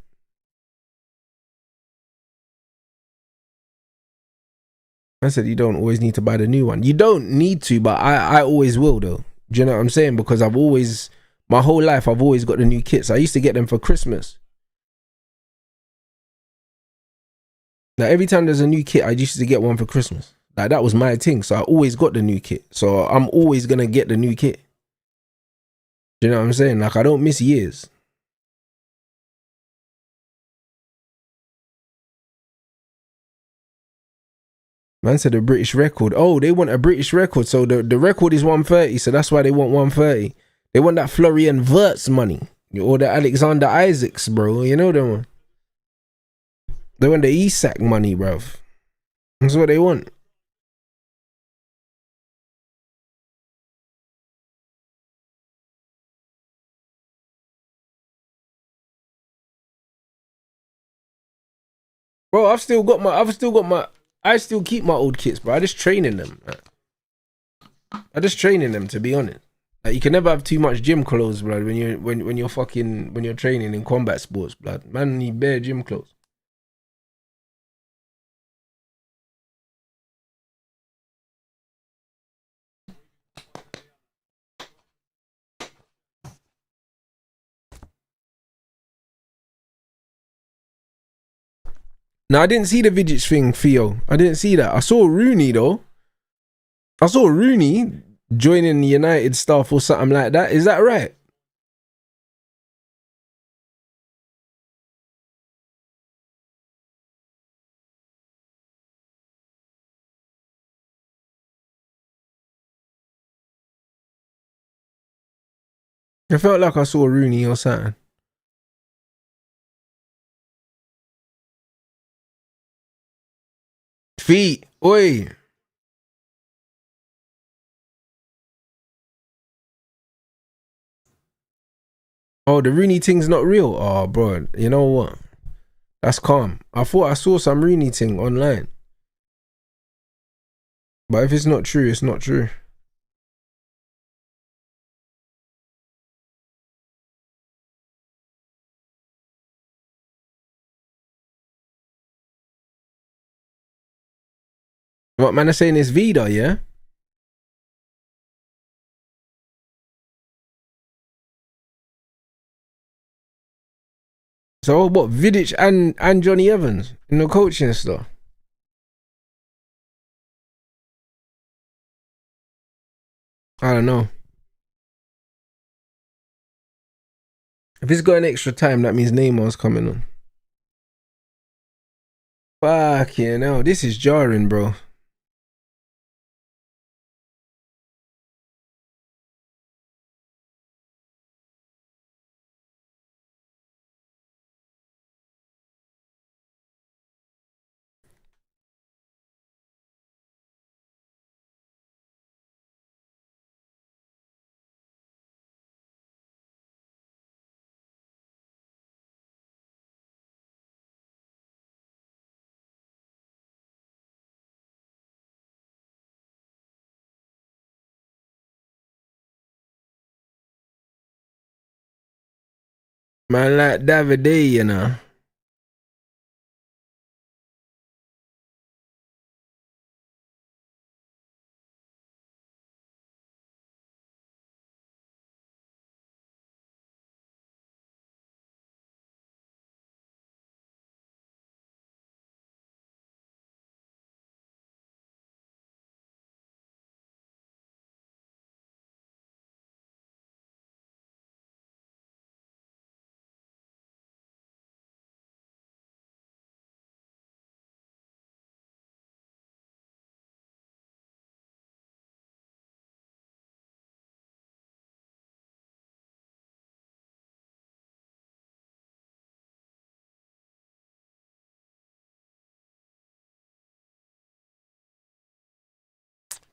S1: I said you don't always need to buy the new one. You don't need to, but I always will, though. Do you know what I'm saying? Because I've always, my whole life, I've always got the new kits. I used to get them for Christmas. Like, every time there's a new kit, I used to get one for Christmas. Like, that was my thing. So I always got the new kit. So I'm always going to get the new kit. Do you know what I'm saying? Like, I don't miss years. Man said a British record. Oh, they want a British record. So the record is 130. So that's why they want 130. They want that Florian Wirtz money. Or the Alexander Isaacs, bro. You know them. They want the Isak money, bruv. That's what they want. Bro, I still keep my old kits, bro. I just train in them. To be honest. Like, you can never have too much gym clothes, blood, when you're training in combat sports, blood. Man need bare gym clothes. No, I didn't see the Vidic thing, Theo. I didn't see that. I saw Rooney, though. I saw Rooney joining the United staff or something like that. Is that right? I felt like I saw Rooney or something. Feet. Oi. Oh, the Rooney thing's not real? Oh, bro. You know what? That's calm. I thought I saw some Rooney thing online. But if it's not true, it's not true. What man are saying is Vida, yeah? So what, Vidic and Johnny Evans in the coaching stuff? I don't know. If it's got an extra time, that means Neymar's coming on. Fuck yeah, no, this is jarring, bro. Man like Davide, you know.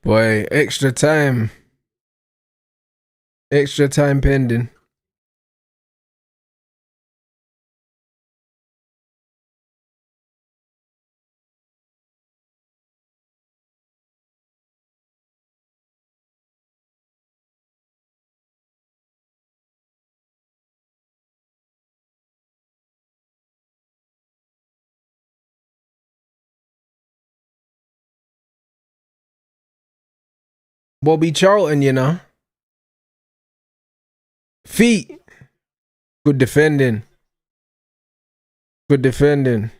S1: Boy, extra time. Extra time pending. Bobby Charlton, you know. Feet. Good defending. Good defending.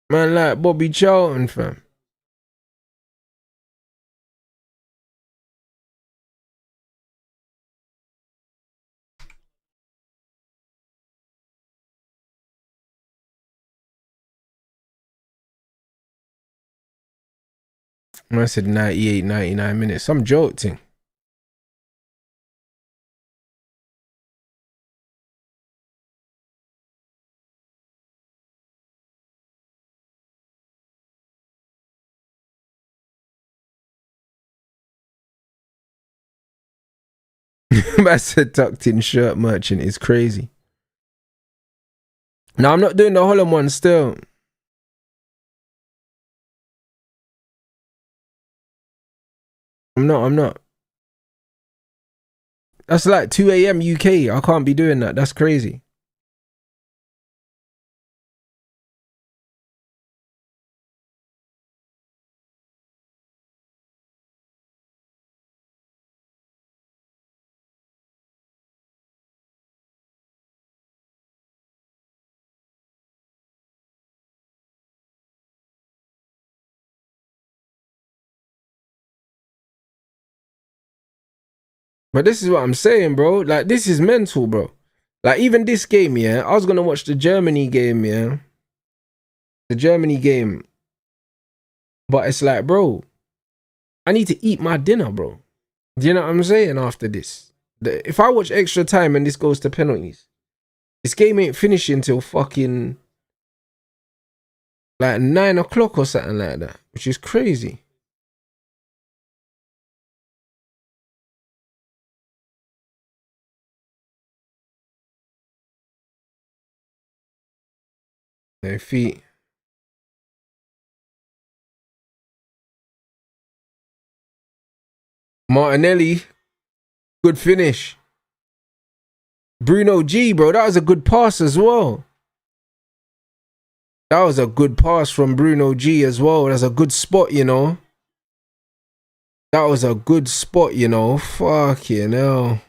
S1: Man like Bobby Charlton, fam. I said 98, 99 minutes. Some joke thing. I said tucked in shirt merchant is crazy. No, I'm not doing the Holland one still. I'm not. That's like 2 a.m. UK. I can't be doing that. That's crazy. But this is what I'm saying, bro. Like, this is mental, bro. Like, even this game, yeah. I was going to watch the Germany game, yeah. The Germany game. But it's like, bro, I need to eat my dinner, bro. Do you know what I'm saying after this? If I watch extra time and this goes to penalties, this game ain't finishing till fucking like 9 o'clock or something like that, which is crazy. Their feet. Martinelli, good finish. Bruno G, bro, that was a good pass as well. That was a good pass from Bruno G as well. That's a good spot, you know. That was a good spot, you know. Fucking hell.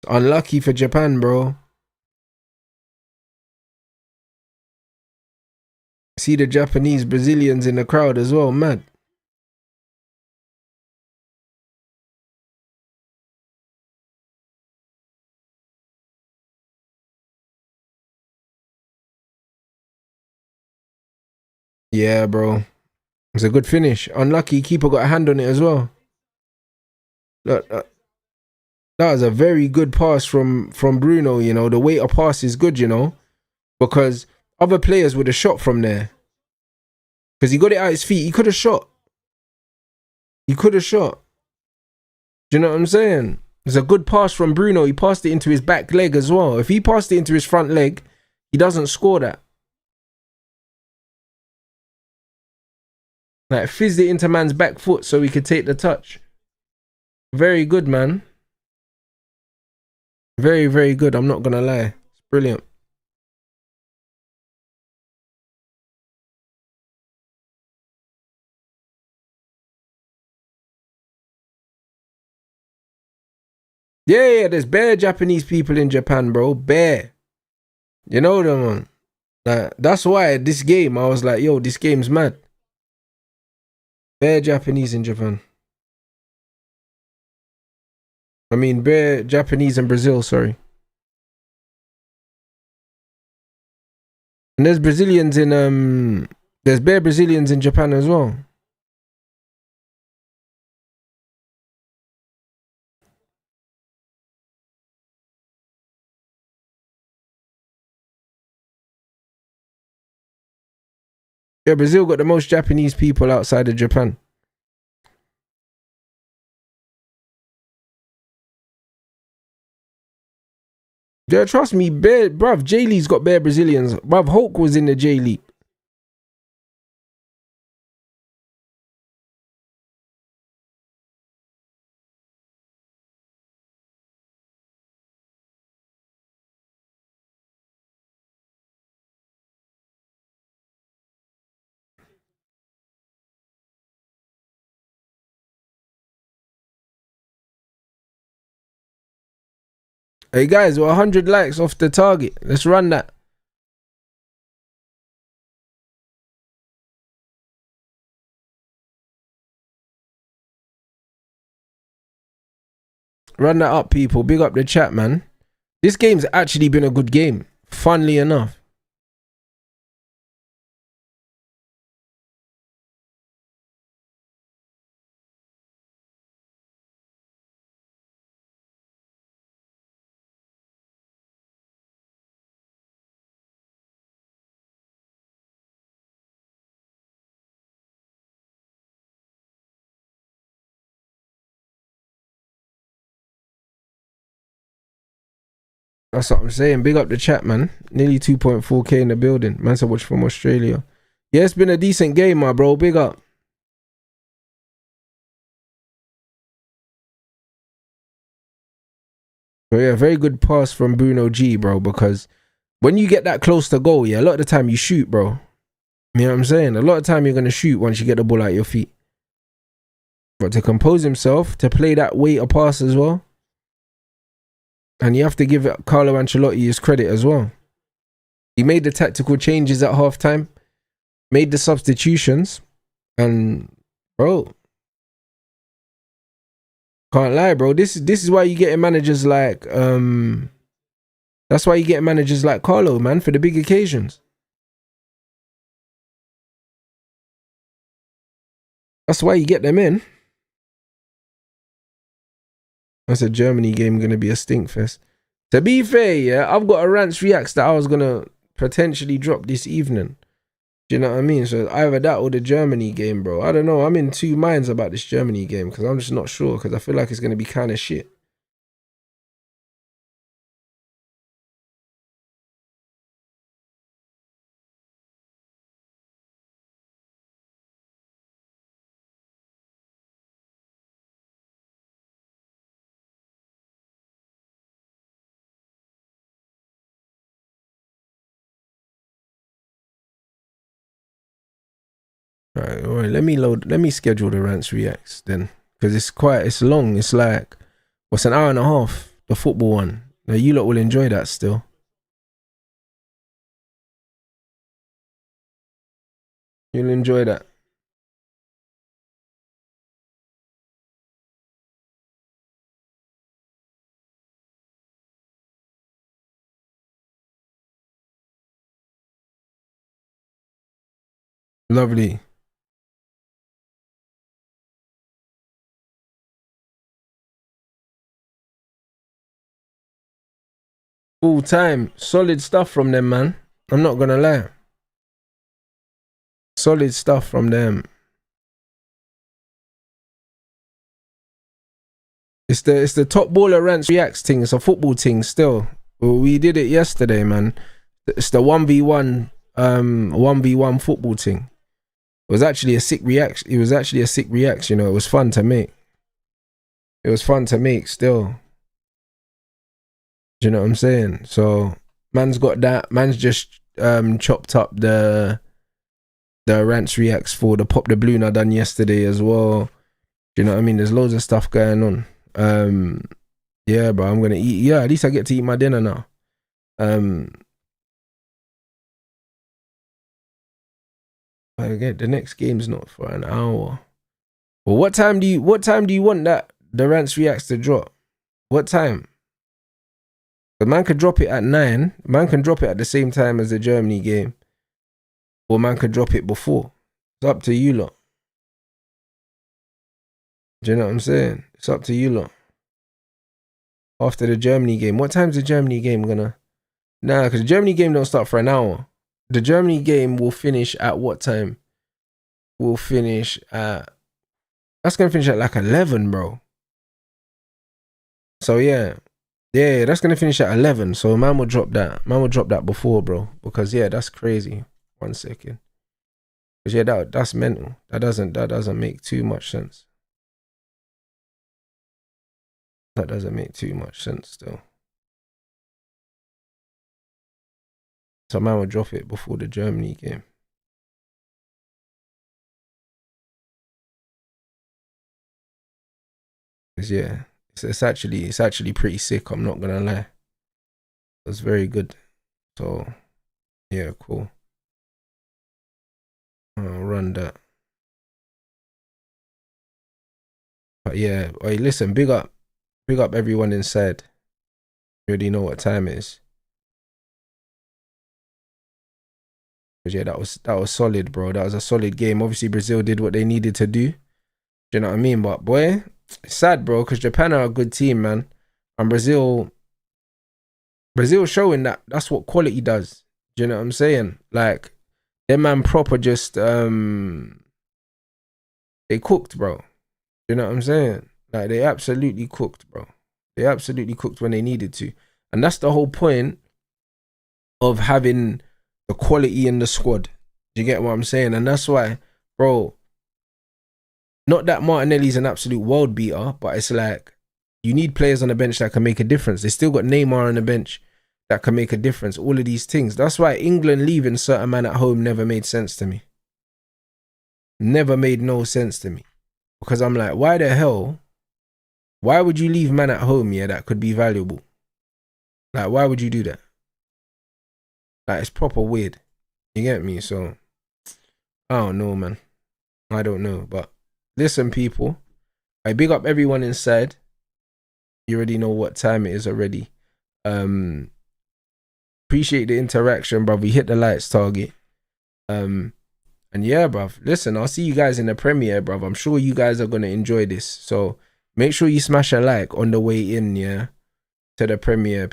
S1: Unlucky for Japan, bro. See the Japanese Brazilians in the crowd as well, mad. Yeah, bro. It's a good finish. Unlucky, keeper got a hand on it as well. Look, that was a very good pass from Bruno, you know. The way a pass is good, you know. Because other players would have shot from there. Because he got it at his feet. He could have shot. He could have shot. Do you know what I'm saying? It's a good pass from Bruno. He passed it into his back leg as well. If he passed it into his front leg, he doesn't score that. Like, fizzed it into man's back foot so he could take the touch. Very good, man. Very, very good. I'm not going to lie. It's brilliant. Yeah, there's bare Japanese people in Japan, bro. Bare. You know them, man. Like, that's why this game, I was like, yo, this game's mad. Bare Japanese in Japan. I mean, bare Japanese in Brazil, sorry. And there's Brazilians in, there's bare Brazilians in Japan as well. Yeah, Brazil got the most Japanese people outside of Japan. Yeah, trust me, bare, bruv, J-League's got bare Brazilians. Bruv, Hulk was in the J-League. Hey guys, we're 100 likes off the target. Let's run that. Run that up, people. Big up the chat, man. This game's actually been a good game. Funnily enough. That's what I'm saying. Big up the chat, man. Nearly 2.4k in the building. Man said watch from Australia. Yeah, it's been a decent game, my bro. Big up. But yeah, very good pass from Bruno G, bro. Because when you get that close to goal, yeah, a lot of the time you shoot, bro. You know what I'm saying? A lot of time you're going to shoot once you get the ball out your feet. But to compose himself, to play that weight of pass as well. And you have to give Carlo Ancelotti his credit as well. He made the tactical changes at halftime, made the substitutions, and bro, can't lie, bro. This is why you get managers like that's why you get managers like Carlo, man, for the big occasions. That's why you get them in. That's a Germany game gonna be a stink fest. To be fair, yeah, I've got a rants reacts that I was gonna potentially drop this evening. Do you know what I mean? So either that or the Germany game, bro. I don't know. I'm in two minds about this Germany game because I'm just not sure because I feel like it's gonna be kind of shit. All right, let me schedule the rants reacts then. Because it's long. It's like, what's an hour and a half? The football one. Now you lot will enjoy that still. You'll enjoy that. Lovely. Full time. Solid stuff from them, man. I'm not gonna lie. Solid stuff from them. It's the top baller rants reacts thing. It's a football thing still. We did it yesterday, man. It's the 1v1 1v1 football thing. was actually a sick reaction. It was actually a sick reaction. You know, it was fun to make. It was fun to make still. Do you know what I'm saying? So man's got that. Man's just chopped up the rants reacts for the Pop the Balloon I done yesterday as well. Do you know what I mean? There's loads of stuff going on. Yeah, bro, I'm gonna eat. Yeah, at least I get to eat my dinner now. Again, the next game's not for an hour. Well, what time do you want that the rants reacts to drop? What time? The man could drop it at 9. Man can drop it at the same time as the Germany game, or man could drop it before. It's up to you lot. Do you know what I'm saying? It's up to you lot. After the Germany game, what time's the Germany game gonna? Nah, because the Germany game don't start for an hour. The Germany game will finish at what time? Will finish at. That's gonna finish at like 11, bro. So yeah, that's gonna finish at 11. So man will drop that. Man will drop that before, bro. Because yeah, that's crazy. 1 second. Because yeah, that's mental. That doesn't make too much sense. That doesn't make too much sense still. So man will drop it before the Germany game. Because yeah, it's actually pretty sick. I'm not gonna lie. It was very good. So yeah, cool. I'll run that. But yeah, hey, listen, big up everyone inside. You already know what time it is. But yeah, that was solid, bro. That was a solid game. Obviously, Brazil did what they needed to do. Do you know what I mean? But boy, it's sad, bro, because Japan are a good team, man. And Brazil showing that that's what quality does. Do you know what I'm saying? Like, them man proper just they cooked, bro. Do you know what I'm saying? Like, they absolutely cooked, bro. They absolutely cooked when they needed to. And that's the whole point of having the quality in the squad. Do you get what I'm saying? And that's why, bro, not that Martinelli's an absolute world beater, but it's like you need players on the bench that can make a difference. They still got Neymar on the bench that can make a difference. All of these things. That's why England leaving certain man at home never made sense to me. Never made no sense to me. Because I'm like, why the hell? Why would you leave man at home, yeah, that could be valuable? Like, why would you do that? Like, it's proper weird. You get me? So, I don't know, man. I don't know. But listen, people. I big up everyone inside. You already know what time it is already. Appreciate the interaction, bruv. We hit the lights target. And yeah, bruv. Listen, I'll see you guys in the premiere, bruv. I'm sure you guys are going to enjoy this. So, make sure you smash a like on the way in, yeah, to the premiere.